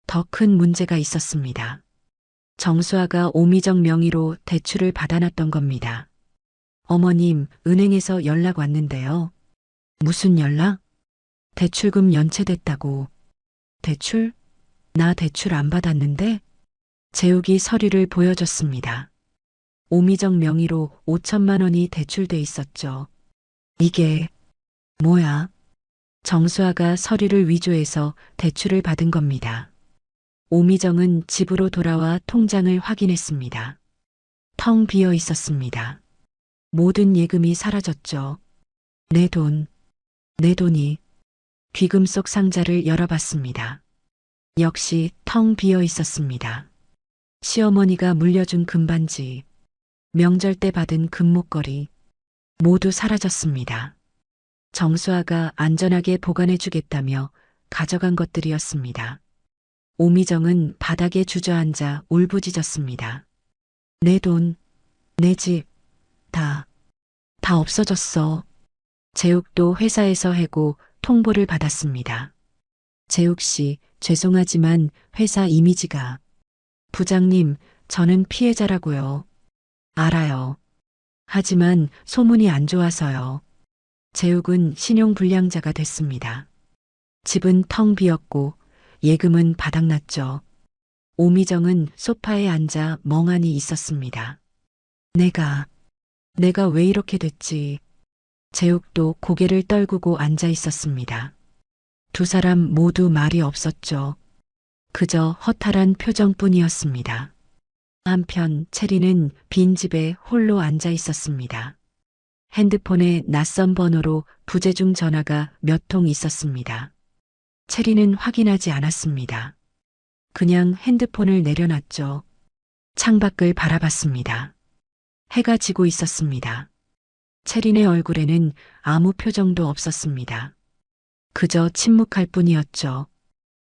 더 큰 문제가 있었습니다. 정수아가 오미정 명의로 대출을 받아놨던 겁니다. 어머님, 은행에서 연락 왔는데요. 무슨 연락? 대출금 연체됐다고. 대출? 나 대출 안 받았는데? 재욱이 서류를 보여줬습니다. 오미정 명의로 5천만 원이 대출돼 있었죠. 이게 뭐야? 정수아가 서류를 위조해서 대출을 받은 겁니다. 오미정은 집으로 돌아와 통장을 확인했습니다. 텅 비어 있었습니다. 모든 예금이 사라졌죠. 내 돈이. 귀금 속 상자를 열어봤습니다. 역시 텅 비어 있었습니다. 시어머니가 물려준 금반지, 명절 때 받은 금목걸이, 모두 사라졌습니다. 정수아가 안전하게 보관해주겠다며 가져간 것들이었습니다. 오미정은 바닥에 주저앉아 울부짖었습니다. 내 돈, 내 집, 다 없어졌어. 재욱도 회사에서 해고 통보를 받았습니다. 재욱 씨, 죄송하지만 회사 이미지가. 부장님, 저는 피해자라고요. 알아요. 하지만 소문이 안 좋아서요. 재욱은 신용불량자가 됐습니다. 집은 텅 비었고 예금은 바닥났죠. 오미정은 소파에 앉아 멍하니 있었습니다. 내가 왜 이렇게 됐지? 재욱도 고개를 떨구고 앉아 있었습니다. 두 사람 모두 말이 없었죠. 그저 허탈한 표정뿐이었습니다. 한편 체리는 빈집에 홀로 앉아 있었습니다. 핸드폰에 낯선 번호로 부재중 전화가 몇 통 있었습니다. 체리는 확인하지 않았습니다. 그냥 핸드폰을 내려놨죠. 창밖을 바라봤습니다. 해가 지고 있었습니다. 체린의 얼굴에는 아무 표정도 없었습니다. 그저 침묵할 뿐이었죠.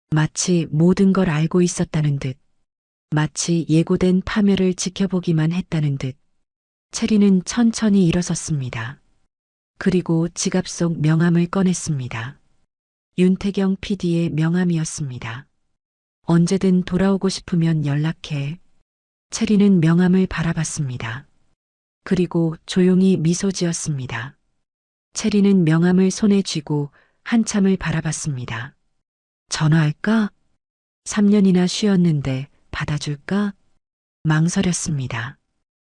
마치 모든 걸 알고 있었다는 듯, 마치 예고된 파멸을 지켜보기만 했다는 듯. 체리는 천천히 일어섰습니다. 그리고 지갑 속 명함을 꺼냈습니다. 윤태경 PD의 명함이었습니다. 언제든 돌아오고 싶으면 연락해. 체리는 명함을 바라봤습니다. 그리고 조용히 미소 지었습니다. 체리는 명함을 손에 쥐고 한참을 바라봤습니다. 전화할까? 3년이나 쉬었는데 받아줄까? 망설였습니다.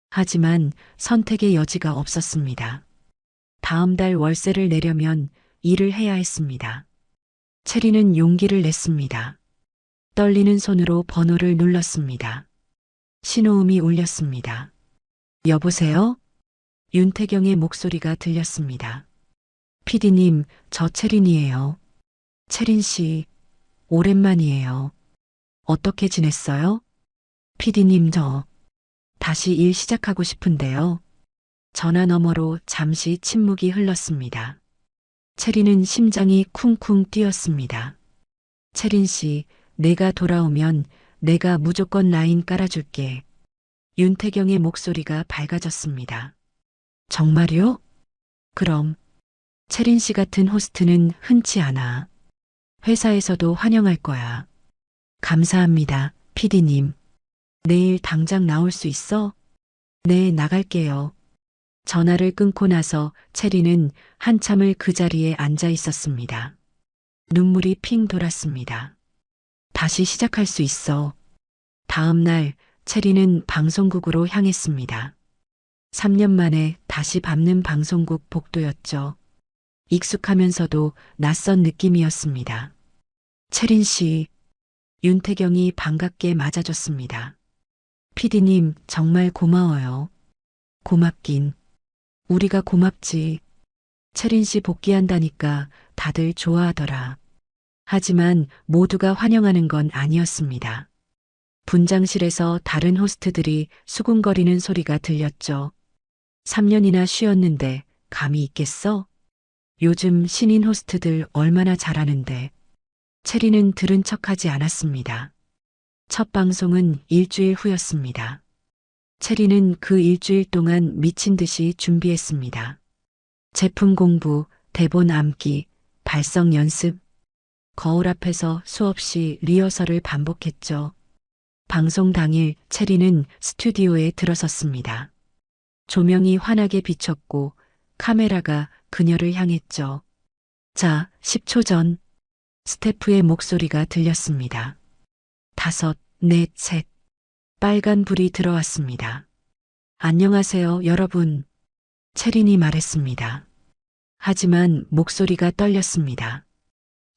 하지만 선택의 여지가 없었습니다. 다음 달 월세를 내려면 일을 해야 했습니다. 체리는 용기를 냈습니다. 떨리는 손으로 번호를 눌렀습니다. 신호음이 울렸습니다. 여보세요? 윤태경의 목소리가 들렸습니다. PD님, 저 체린이에요. 체린 씨, 오랜만이에요. 어떻게 지냈어요? PD님, 저 다시 일 시작하고 싶은데요. 전화 너머로 잠시 침묵이 흘렀습니다. 체린은 심장이 쿵쿵 뛰었습니다. 체린 씨, 내가 돌아오면 내가 무조건 라인 깔아줄게. 윤태경의 목소리가 밝아졌습니다. 정말요? 그럼. 체린 씨 같은 호스트는 흔치 않아. 회사에서도 환영할 거야. 감사합니다, PD님. 내일 당장 나올 수 있어? 네, 나갈게요. 전화를 끊고 나서 체리는 한참을 그 자리에 앉아 있었습니다. 눈물이 핑 돌았습니다. 다시 시작할 수 있어. 다음 날 체리는 방송국으로 향했습니다. 3년 만에 다시 밟는 방송국 복도였죠. 익숙하면서도 낯선 느낌이었습니다. 체린 씨, 윤태경이 반갑게 맞아줬습니다. PD님, 정말 고마워요. 고맙긴. 우리가 고맙지. 체린 씨 복귀한다니까 다들 좋아하더라. 하지만 모두가 환영하는 건 아니었습니다. 분장실에서 다른 호스트들이 수군거리는 소리가 들렸죠. 3년이나 쉬었는데 감이 있겠어? 요즘 신인 호스트들 얼마나 잘하는데. 체리는 들은 척하지 않았습니다. 첫 방송은 일주일 후였습니다. 체리는 그 일주일 동안 미친 듯이 준비했습니다. 제품 공부, 대본 암기, 발성 연습. 거울 앞에서 수없이 리허설을 반복했죠. 방송 당일 체리는 스튜디오에 들어섰습니다. 조명이 환하게 비쳤고 카메라가 그녀를 향했죠. 자, 10초 전 스태프의 목소리가 들렸습니다. 다섯, 넷, 셋. 빨간 불이 들어왔습니다. 안녕하세요, 여러분. 체린이 말했습니다. 하지만 목소리가 떨렸습니다.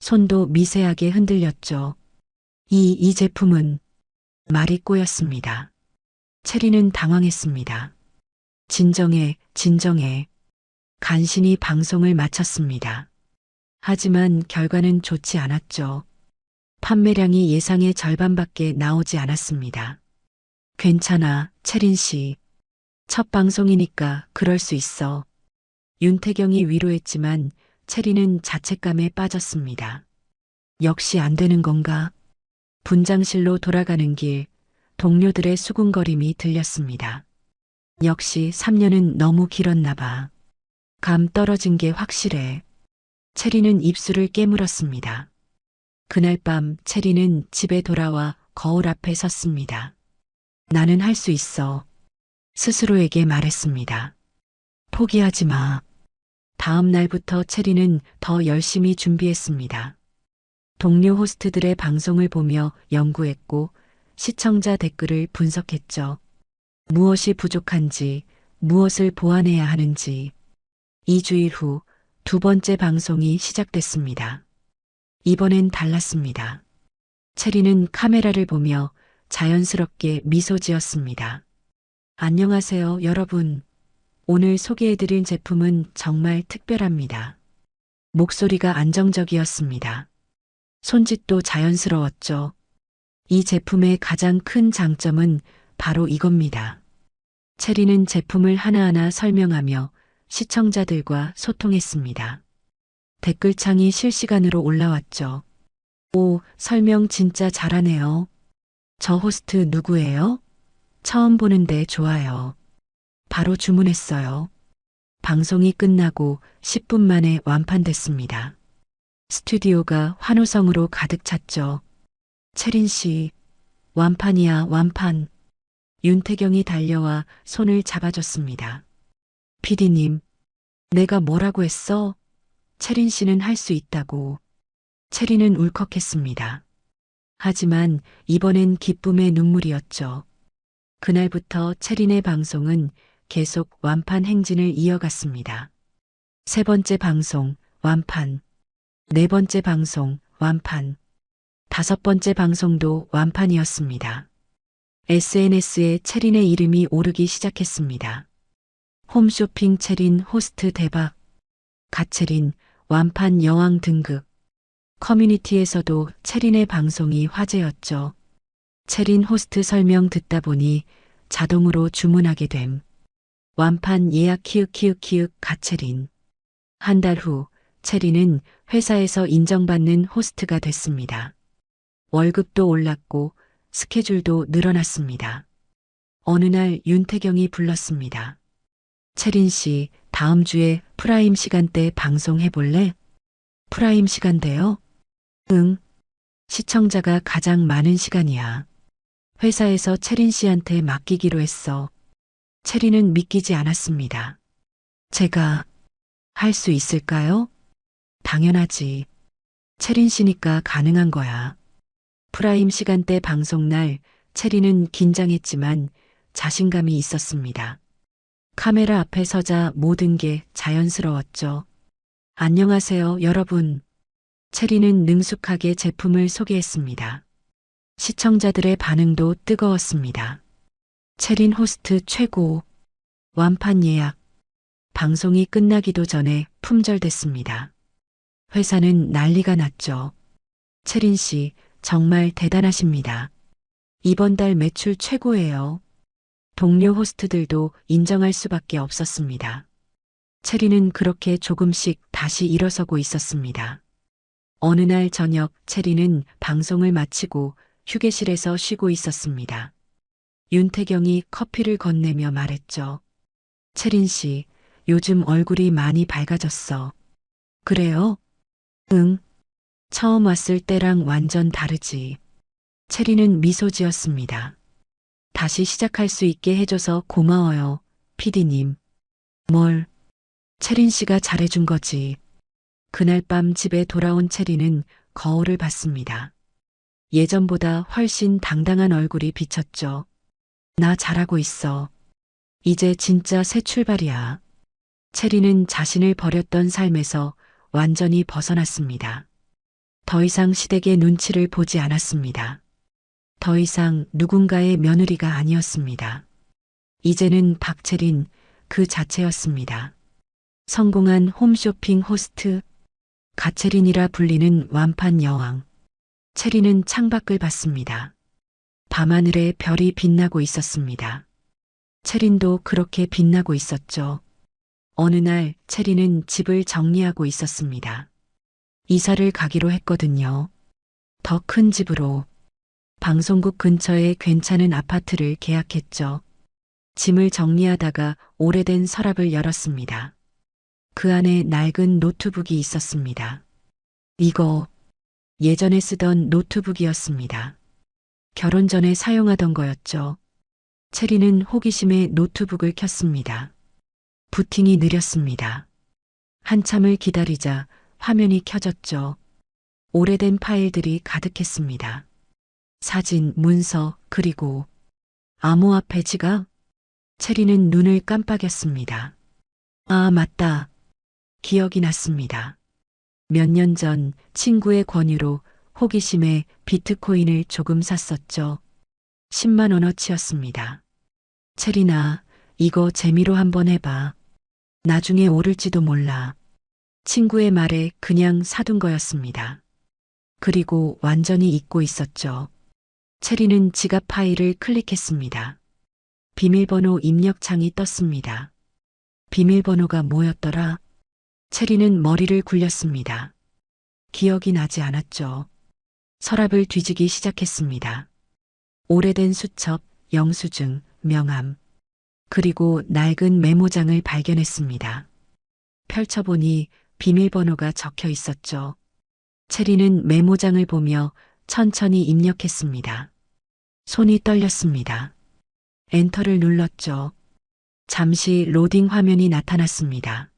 손도 미세하게 흔들렸죠. 이 제품은 말이 꼬였습니다. 체리는 당황했습니다. 진정해, 진정해. 간신히 방송을 마쳤습니다. 하지만 결과는 좋지 않았죠. 판매량이 예상의 절반밖에 나오지 않았습니다. 괜찮아, 체린 씨. 첫 방송이니까 그럴 수 있어. 윤태경이 위로했지만 체리는 자책감에 빠졌습니다. 역시 안 되는 건가? 분장실로 돌아가는 길, 동료들의 수군거림이 들렸습니다. 역시 3년은 너무 길었나 봐. 감 떨어진 게 확실해. 체리는 입술을 깨물었습니다. 그날 밤 체리는 집에 돌아와 거울 앞에 섰습니다. 나는 할 수 있어. 스스로에게 말했습니다. 포기하지 마. 다음 날부터 체리는 더 열심히 준비했습니다. 동료 호스트들의 방송을 보며 연구했고 시청자 댓글을 분석했죠. 무엇이 부족한지, 무엇을 보완해야 하는지. 2주일 후 두 번째 방송이 시작됐습니다. 이번엔 달랐습니다. 체리는 카메라를 보며 자연스럽게 미소 지었습니다. 안녕하세요, 여러분. 오늘 소개해드릴 제품은 정말 특별합니다. 목소리가 안정적이었습니다. 손짓도 자연스러웠죠. 이 제품의 가장 큰 장점은 바로 이겁니다. 체리는 제품을 하나하나 설명하며 시청자들과 소통했습니다. 댓글창이 실시간으로 올라왔죠. 오, 설명 진짜 잘하네요. 저 호스트 누구예요? 처음 보는데 좋아요. 바로 주문했어요. 방송이 끝나고 10분 만에 완판됐습니다. 스튜디오가 환호성으로 가득 찼죠. 체린 씨, 완판이야, 완판. 윤태경이 달려와 손을 잡아줬습니다. PD님, 내가 뭐라고 했어? 체린 씨는 할 수 있다고. 체리는 울컥했습니다. 하지만 이번엔 기쁨의 눈물이었죠. 그날부터 체린의 방송은 계속 완판 행진을 이어갔습니다. 세 번째 방송, 완판. 네 번째 방송, 완판. 다섯 번째 방송도 완판이었습니다. SNS에 체린의 이름이 오르기 시작했습니다. 홈쇼핑 체린 호스트 대박. 갓체린 완판 여왕 등극. 커뮤니티에서도 체린의 방송이 화제였죠. 체린 호스트 설명 듣다 보니 자동으로 주문하게 됨. 완판 예약 키읔 갓체린. 한 달 후 체린은 회사에서 인정받는 호스트가 됐습니다. 월급도 올랐고 스케줄도 늘어났습니다. 어느 날 윤태경이 불렀습니다. 체린 씨, 다음 주에 프라임 시간대 방송해볼래? 프라임 시간대요? 응. 시청자가 가장 많은 시간이야. 회사에서 체린 씨한테 맡기기로 했어. 체린은 믿기지 않았습니다. 제가 할 수 있을까요? 당연하지. 체린 씨니까 가능한 거야. 프라임 시간대 방송 날 체린은 긴장했지만 자신감이 있었습니다. 카메라 앞에 서자 모든 게 자연스러웠죠. 안녕하세요, 여러분. 체리는 능숙하게 제품을 소개했습니다. 시청자들의 반응도 뜨거웠습니다. 체린 호스트 최고. 완판 예약. 방송이 끝나기도 전에 품절됐습니다. 회사는 난리가 났죠. 체린 씨, 정말 대단하십니다. 이번 달 매출 최고예요. 동료 호스트들도 인정할 수밖에 없었습니다. 체리는 그렇게 조금씩 다시 일어서고 있었습니다. 어느 날 저녁 체리는 방송을 마치고 휴게실에서 쉬고 있었습니다. 윤태경이 커피를 건네며 말했죠. 체린 씨, 요즘 얼굴이 많이 밝아졌어. 그래요? 응. 처음 왔을 때랑 완전 다르지. 체리는 미소 지었습니다. 다시 시작할 수 있게 해줘서 고마워요, PD님. 뭘? 체린 씨가 잘해준 거지. 그날 밤 집에 돌아온 체리는 거울을 봤습니다. 예전보다 훨씬 당당한 얼굴이 비쳤죠. 나 잘하고 있어. 이제 진짜 새 출발이야. 체리는 자신을 버렸던 삶에서 완전히 벗어났습니다. 더 이상 시댁의 눈치를 보지 않았습니다. 더 이상 누군가의 며느리가 아니었습니다. 이제는 박채린 그 자체였습니다. 성공한 홈쇼핑 호스트, 가채린이라 불리는 완판 여왕. 체리는 창밖을 봤습니다. 밤하늘에 별이 빛나고 있었습니다. 체린도 그렇게 빛나고 있었죠. 어느 날 체리는 집을 정리하고 있었습니다. 이사를 가기로 했거든요. 더 큰 집으로. 방송국 근처에 괜찮은 아파트를 계약했죠. 짐을 정리하다가 오래된 서랍을 열었습니다. 그 안에 낡은 노트북이 있었습니다. 이거 예전에 쓰던 노트북이었습니다. 결혼 전에 사용하던 거였죠. 체리는 호기심에 노트북을 켰습니다. 부팅이 느렸습니다. 한참을 기다리자 화면이 켜졌죠. 오래된 파일들이 가득했습니다. 사진, 문서, 그리고 암호화폐 지갑. 체리는 눈을 깜빡였습니다. 아, 맞다. 기억이 났습니다. 몇 년 전 친구의 권유로 호기심에 비트코인을 조금 샀었죠. 10만 원어치였습니다. 체리나, 이거 재미로 한번 해봐. 나중에 오를지도 몰라. 친구의 말에 그냥 사둔 거였습니다. 그리고 완전히 잊고 있었죠. 체리는 지갑 파일을 클릭했습니다. 비밀번호 입력창이 떴습니다. 비밀번호가 뭐였더라? 체리는 머리를 굴렸습니다. 기억이 나지 않았죠. 서랍을 뒤지기 시작했습니다. 오래된 수첩, 영수증, 명함, 그리고 낡은 메모장을 발견했습니다. 펼쳐보니 비밀번호가 적혀 있었죠. 체리는 메모장을 보며 천천히 입력했습니다. 손이 떨렸습니다. 엔터를 눌렀죠. 잠시 로딩 화면이 나타났습니다.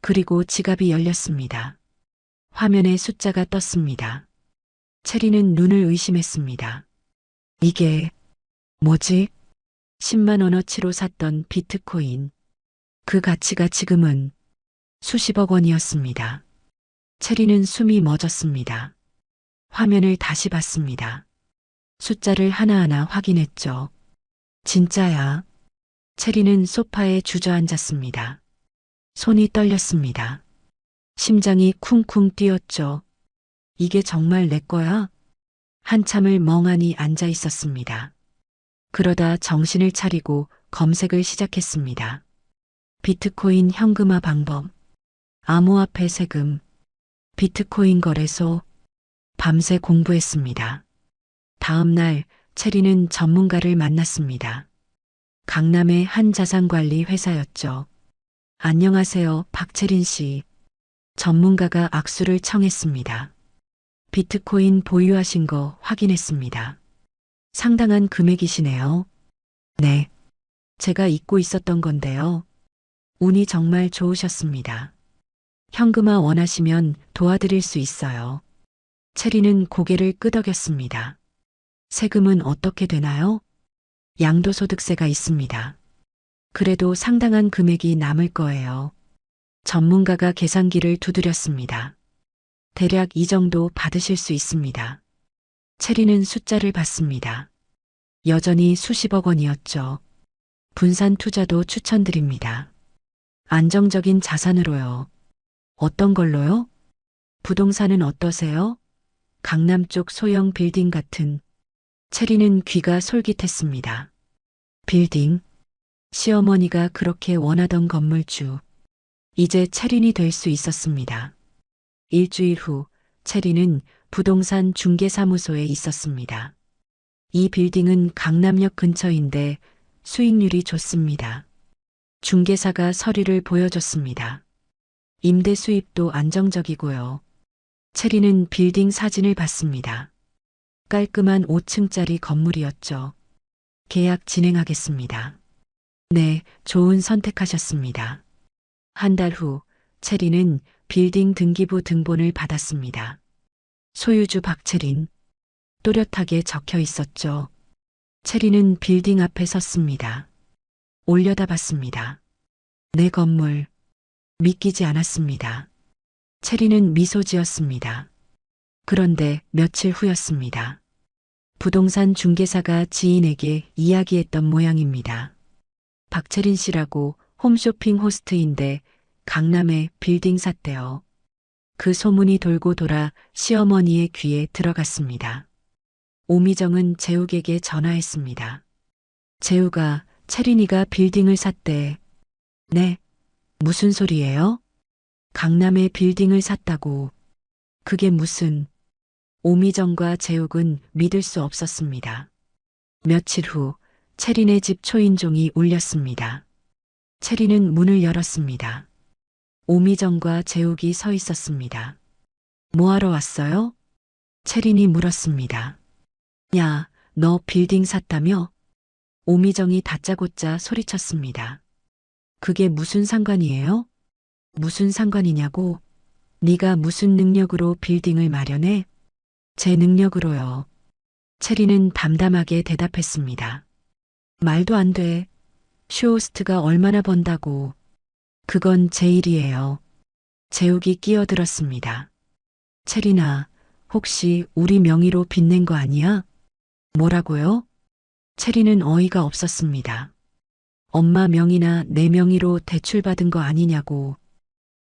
그리고 지갑이 열렸습니다. 화면에 숫자가 떴습니다. 체리는 눈을 의심했습니다. 이게 뭐지? 10만 원어치로 샀던 비트코인. 그 가치가 지금은 수십억 원이었습니다. 체리는 숨이 멎었습니다. 화면을 다시 봤습니다. 숫자를 하나하나 확인했죠. 진짜야. 체리는 소파에 주저앉았습니다. 손이 떨렸습니다. 심장이 쿵쿵 뛰었죠. 이게 정말 내 거야? 한참을 멍하니 앉아 있었습니다. 그러다 정신을 차리고 검색을 시작했습니다. 비트코인 현금화 방법, 암호화폐 세금, 비트코인 거래소. 밤새 공부했습니다. 다음 날 체리는 전문가를 만났습니다. 강남의 한 자산관리 회사였죠. 안녕하세요, 박채린 씨. 전문가가 악수를 청했습니다. 비트코인 보유하신 거 확인했습니다. 상당한 금액이시네요. 네. 제가 잊고 있었던 건데요. 운이 정말 좋으셨습니다. 현금화 원하시면 도와드릴 수 있어요. 체리는 고개를 끄덕였습니다. 세금은 어떻게 되나요? 양도소득세가 있습니다. 그래도 상당한 금액이 남을 거예요. 전문가가 계산기를 두드렸습니다. 대략 이 정도 받으실 수 있습니다. 체리는 숫자를 봤습니다. 여전히 수십억 원이었죠. 분산 투자도 추천드립니다. 안정적인 자산으로요. 어떤 걸로요? 부동산은 어떠세요? 강남 쪽 소형 빌딩 같은. 체리는 귀가 솔깃했습니다. 빌딩. 시어머니가 그렇게 원하던 건물주. 이제 체린이 될 수 있었습니다. 일주일 후 체리는 부동산 중개사무소에 있었습니다. 이 빌딩은 강남역 근처인데 수익률이 좋습니다. 중개사가 서류를 보여줬습니다. 임대 수입도 안정적이고요. 체리는 빌딩 사진을 봤습니다. 깔끔한 5층짜리 건물이었죠. 계약 진행하겠습니다. 네, 좋은 선택하셨습니다. 한 달 후 체리는 빌딩 등기부 등본을 받았습니다. 소유주 박채린. 또렷하게 적혀 있었죠. 체리는 빌딩 앞에 섰습니다. 올려다봤습니다. 내 건물. 믿기지 않았습니다. 체리는 미소 지었습니다. 그런데 며칠 후였습니다. 부동산 중개사가 지인에게 이야기했던 모양입니다. 박채린 씨라고 홈쇼핑 호스트인데 강남에 빌딩 샀대요. 그 소문이 돌고 돌아 시어머니의 귀에 들어갔습니다. 오미정은 재욱에게 전화했습니다. 재욱아, 채린이가 빌딩을 샀대. 네? 무슨 소리예요? 강남에 빌딩을 샀다고. 그게 무슨... 오미정과 재욱은 믿을 수 없었습니다. 며칠 후 채린의 집 초인종이 울렸습니다. 채린은 문을 열었습니다. 오미정과 재욱이 서 있었습니다. 뭐하러 왔어요? 채린이 물었습니다. 야, 너 빌딩 샀다며? 오미정이 다짜고짜 소리쳤습니다. 그게 무슨 상관이에요? 무슨 상관이냐고? 네가 무슨 능력으로 빌딩을 마련해? 제 능력으로요. 채린은 담담하게 대답했습니다. 말도 안 돼. 쇼호스트가 얼마나 번다고. 그건 제 일이에요. 재욱이 끼어들었습니다. 채린아, 혹시 우리 명의로 빚낸 거 아니야? 뭐라고요? 채린은 어이가 없었습니다. 엄마 명의나 내 명의로 대출받은 거 아니냐고.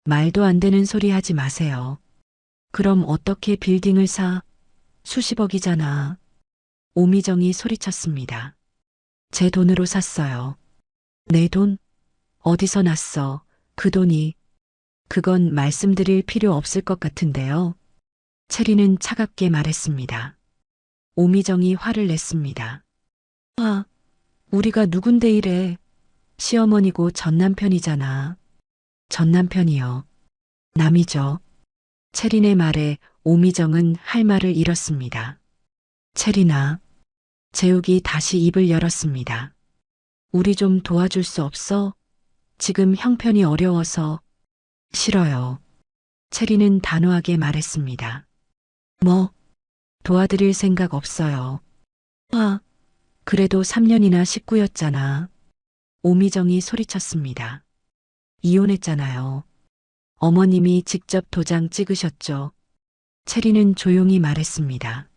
말도 안 되는 소리 하지 마세요. 그럼 어떻게 빌딩을 사? 수십억이잖아. 오미정이 소리쳤습니다. 제 돈으로 샀어요. 내 돈? 어디서 났어? 그 돈이. 그건 말씀드릴 필요 없을 것 같은데요. 채리는 차갑게 말했습니다. 오미정이 화를 냈습니다. 우리가 누군데 이래. 시어머니고 전남편이잖아. 전남편이요. 남이죠. 채린의 말에 오미정은 할 말을 잃었습니다. 채린아. 재욱이 다시 입을 열었습니다. 우리 좀 도와줄 수 없어? 지금 형편이 어려워서. 싫어요. 채린은 단호하게 말했습니다. 뭐? 도와드릴 생각 없어요. 그래도 3년이나 식구였잖아. 오미정이 소리쳤습니다. 이혼했잖아요. 어머님이 직접 도장 찍으셨죠. 채린은 조용히 말했습니다.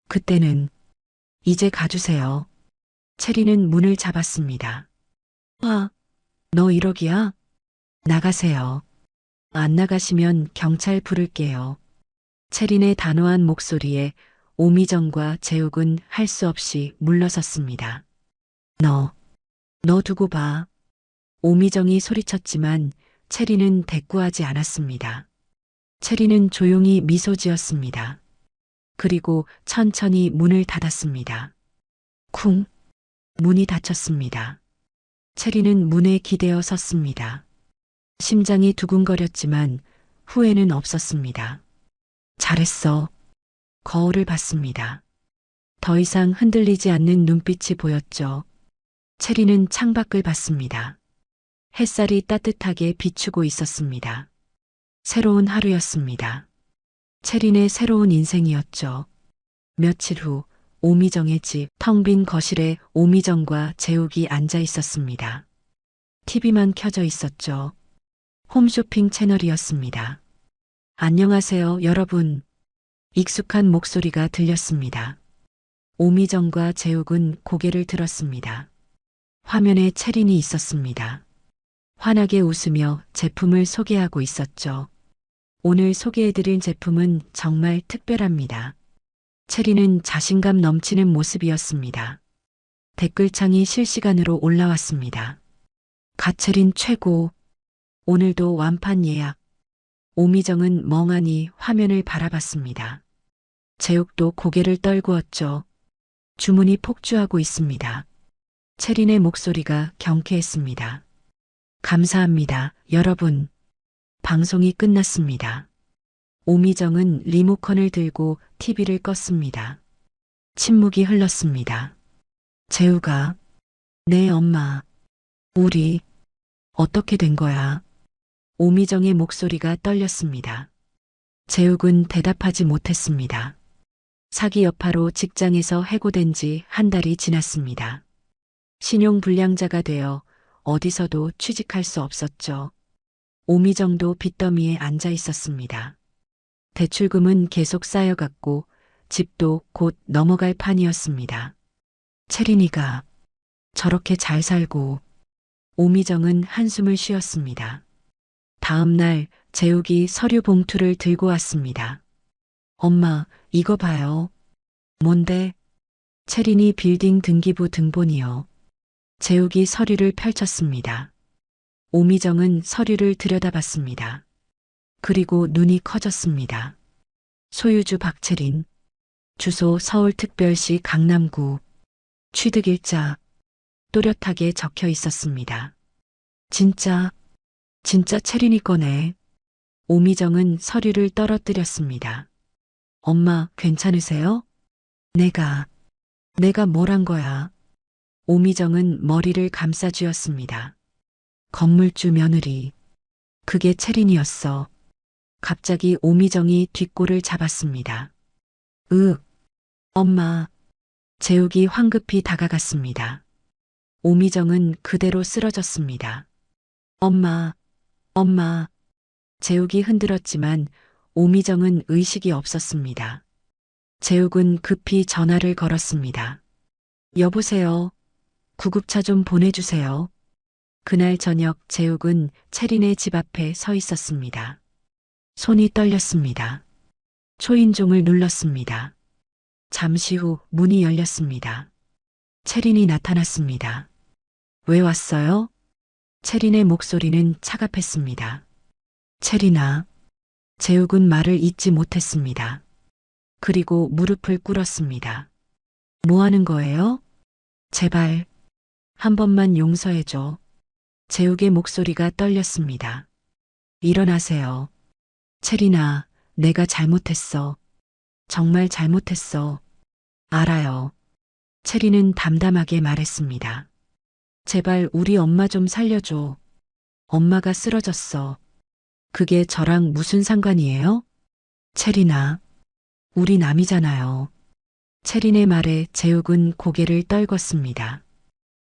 그때는. 이제 가주세요. 채린은 문을 잡았습니다. 너 1억이야? 나가세요. 안 나가시면 경찰 부를게요. 채린의 단호한 목소리에 오미정과 재욱은 할 수 없이 물러섰습니다. 너 두고 봐. 오미정이 소리쳤지만 채린은 대꾸하지 않았습니다. 채린은 조용히 미소 지었습니다. 그리고 천천히 문을 닫았습니다. 쿵. 문이 닫혔습니다. 채린은 문에 기대어 섰습니다. 심장이 두근거렸지만 후회는 없었습니다. 잘했어. 거울을 봤습니다. 더 이상 흔들리지 않는 눈빛이 보였죠. 채린은 창밖을 봤습니다. 햇살이 따뜻하게 비추고 있었습니다. 새로운 하루였습니다. 채린의 새로운 인생이었죠. 며칠 후 오미정의 집 텅 빈 거실에 오미정과 재욱이 앉아 있었습니다. TV만 켜져 있었죠. 홈쇼핑 채널이었습니다. 안녕하세요, 여러분. 익숙한 목소리가 들렸습니다. 오미정과 재욱은 고개를 들었습니다. 화면에 채린이 있었습니다. 환하게 웃으며 제품을 소개하고 있었죠. 오늘 소개해드릴 제품은 정말 특별합니다. 채린은 자신감 넘치는 모습이었습니다. 댓글창이 실시간으로 올라왔습니다. 가채린 최고. 오늘도 완판 예약. 오미정은 멍하니 화면을 바라봤습니다. 재욱도 고개를 떨구었죠. 주문이 폭주하고 있습니다. 채린의 목소리가 경쾌했습니다. 감사합니다, 여러분. 방송이 끝났습니다. 오미정은 리모컨을 들고 TV를 껐습니다. 침묵이 흘렀습니다. 재욱아. 네, 엄마. 우리 어떻게 된 거야? 오미정의 목소리가 떨렸습니다. 재욱은 대답하지 못했습니다. 사기 여파로 직장에서 해고된 지 한 달이 지났습니다. 신용불량자가 되어 어디서도 취직할 수 없었죠. 오미정도 빚더미에 앉아 있었습니다. 대출금은 계속 쌓여갔고 집도 곧 넘어갈 판이었습니다. 채린이가 저렇게 잘 살고 오미정은 한숨을 쉬었습니다. 다음 날 재욱이 서류 봉투를 들고 왔습니다. 엄마, 이거 봐요. 뭔데? 채린이 빌딩 등기부 등본이요. 재욱이 서류를 펼쳤습니다. 오미정은 서류를 들여다봤습니다. 그리고 눈이 커졌습니다. 소유주 박채린, 주소 서울특별시 강남구, 취득일자, 또렷하게 적혀 있었습니다. 진짜 채린이 거네. 오미정은 서류를 떨어뜨렸습니다. 엄마, 괜찮으세요? 내가 뭘 한 거야? 오미정은 머리를 감싸쥐었습니다. 건물주 며느리. 그게 채린이었어. 갑자기 오미정이 뒷골을 잡았습니다. 엄마. 재욱이 황급히 다가갔습니다. 오미정은 그대로 쓰러졌습니다. 엄마. 재욱이 흔들었지만 오미정은 의식이 없었습니다. 재욱은 급히 전화를 걸었습니다. 여보세요. 구급차 좀 보내주세요. 그날 저녁 재욱은 채린의 집 앞에 서 있었습니다. 손이 떨렸습니다. 초인종을 눌렀습니다. 잠시 후 문이 열렸습니다. 채린이 나타났습니다. 왜 왔어요? 채린의 목소리는 차갑했습니다. 채린아. 재욱은 말을 잇지 못했습니다. 그리고 무릎을 꿇었습니다. 뭐 하는 거예요? 제발, 한 번만 용서해줘. 재욱의 목소리가 떨렸습니다. 일어나세요. 채린아, 내가 잘못했어. 정말 잘못했어. 알아요. 채린은 담담하게 말했습니다. 제발 우리 엄마 좀 살려줘. 엄마가 쓰러졌어. 그게 저랑 무슨 상관이에요? 채린아, 우리 남이잖아요. 채린의 말에 재욱은 고개를 떨궜습니다.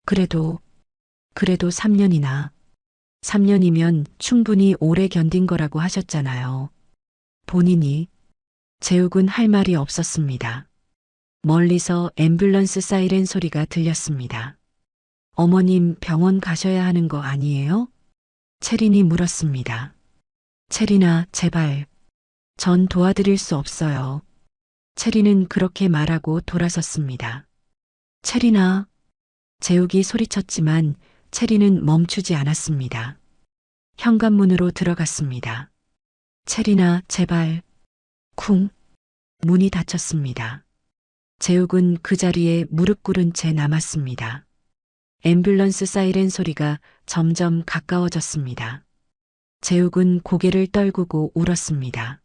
그래도 3년이나. 3년이면 충분히 오래 견딘 거라고 하셨잖아요. 본인이. 재욱은 할 말이 없었습니다. 멀리서 앰뷸런스 사이렌 소리가 들렸습니다. 어머님 병원 가셔야 하는 거 아니에요? 채린이 물었습니다. 채린아, 제발. 전 도와드릴 수 없어요. 채린은 그렇게 말하고 돌아섰습니다. 채린아. 재욱이 소리쳤지만 채린은 멈추지 않았습니다. 현관문으로 들어갔습니다. 채린아, 제발. 쿵. 문이 닫혔습니다. 재욱은 그 자리에 무릎 꿇은 채 남았습니다. 앰뷸런스 사이렌 소리가 점점 가까워졌습니다. 재욱은 고개를 떨구고 울었습니다.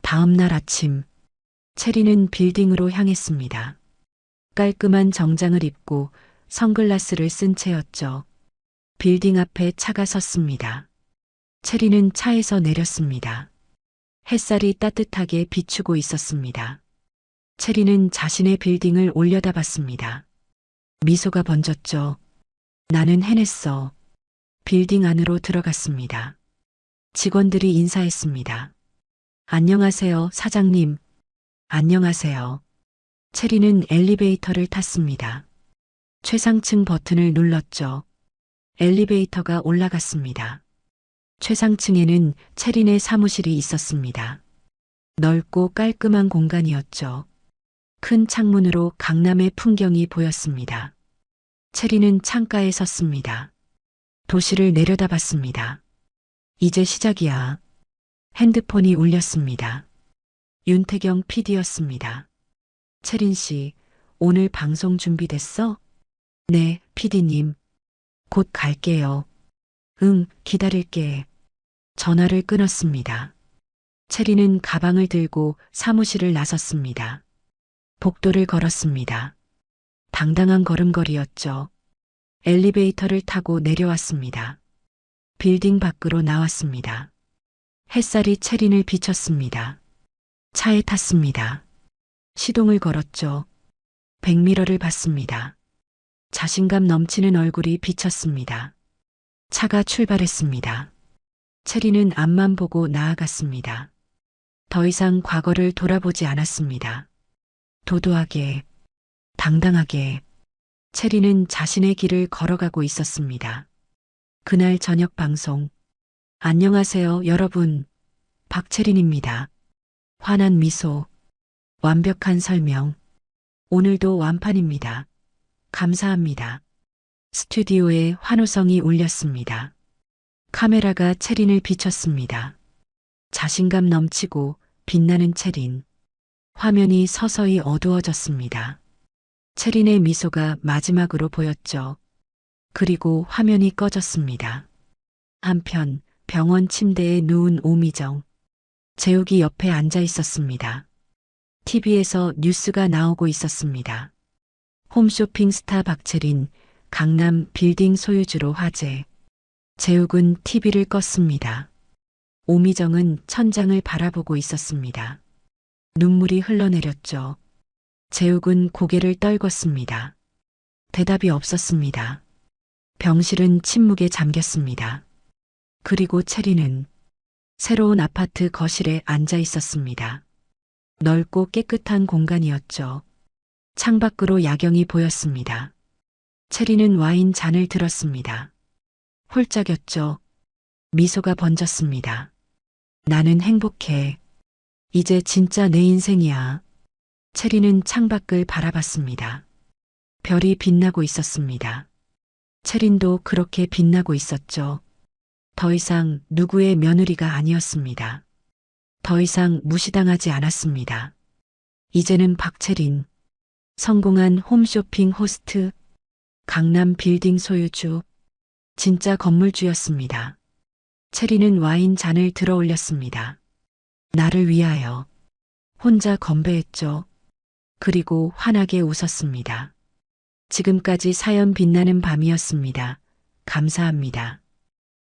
다음 날 아침, 채린은 빌딩으로 향했습니다. 깔끔한 정장을 입고 선글라스를 쓴 채였죠. 빌딩 앞에 차가 섰습니다. 채린은 차에서 내렸습니다. 햇살이 따뜻하게 비추고 있었습니다. 채린은 자신의 빌딩을 올려다봤습니다. 미소가 번졌죠. 나는 해냈어. 빌딩 안으로 들어갔습니다. 직원들이 인사했습니다. 안녕하세요, 사장님. 안녕하세요. 채린은 엘리베이터를 탔습니다. 최상층 버튼을 눌렀죠. 엘리베이터가 올라갔습니다. 최상층에는 채린의 사무실이 있었습니다. 넓고 깔끔한 공간이었죠. 큰 창문으로 강남의 풍경이 보였습니다. 채린은 창가에 섰습니다. 도시를 내려다봤습니다. 이제 시작이야. 핸드폰이 울렸습니다. 윤태경 PD였습니다. 채린 씨, 오늘 방송 준비됐어? 네, PD님. 곧 갈게요. 응, 기다릴게. 전화를 끊었습니다. 채린은 가방을 들고 사무실을 나섰습니다. 복도를 걸었습니다. 당당한 걸음걸이였죠. 엘리베이터를 타고 내려왔습니다. 빌딩 밖으로 나왔습니다. 햇살이 채린을 비쳤습니다. 차에 탔습니다. 시동을 걸었죠. 백미러를 봤습니다. 자신감 넘치는 얼굴이 비쳤습니다. 차가 출발했습니다. 체리는 앞만 보고 나아갔습니다. 더 이상 과거를 돌아보지 않았습니다. 도도하게, 당당하게 체리는 자신의 길을 걸어가고 있었습니다. 그날 저녁 방송. 안녕하세요, 여러분. 박채린입니다. 환한 미소, 완벽한 설명. 오늘도 완판입니다. 감사합니다. 스튜디오에 환호성이 울렸습니다. 카메라가 채린을 비췄습니다. 자신감 넘치고 빛나는 채린. 화면이 서서히 어두워졌습니다. 채린의 미소가 마지막으로 보였죠. 그리고 화면이 꺼졌습니다. 한편 병원 침대에 누운 오미정. 재욱이 옆에 앉아 있었습니다. TV에서 뉴스가 나오고 있었습니다. 홈쇼핑 스타 박채린, 강남 빌딩 소유주로 화제. 재욱은 TV를 껐습니다. 오미정은 천장을 바라보고 있었습니다. 눈물이 흘러내렸죠. 재욱은 고개를 떨궜습니다. 대답이 없었습니다. 병실은 침묵에 잠겼습니다. 그리고 채린은 새로운 아파트 거실에 앉아 있었습니다. 넓고 깨끗한 공간이었죠. 창밖으로 야경이 보였습니다. 채린은 와인 잔을 들었습니다. 홀짝였죠. 미소가 번졌습니다. 나는 행복해. 이제 진짜 내 인생이야. 채린은 창밖을 바라봤습니다. 별이 빛나고 있었습니다. 채린도 그렇게 빛나고 있었죠. 더 이상 누구의 며느리가 아니었습니다. 더 이상 무시당하지 않았습니다. 이제는 박채린, 성공한 홈쇼핑 호스트, 강남 빌딩 소유주, 진짜 건물주였습니다. 채린은 와인 잔을 들어 올렸습니다. 나를 위하여. 혼자 건배했죠. 그리고 환하게 웃었습니다. 지금까지 사연 빛나는 밤이었습니다. 감사합니다.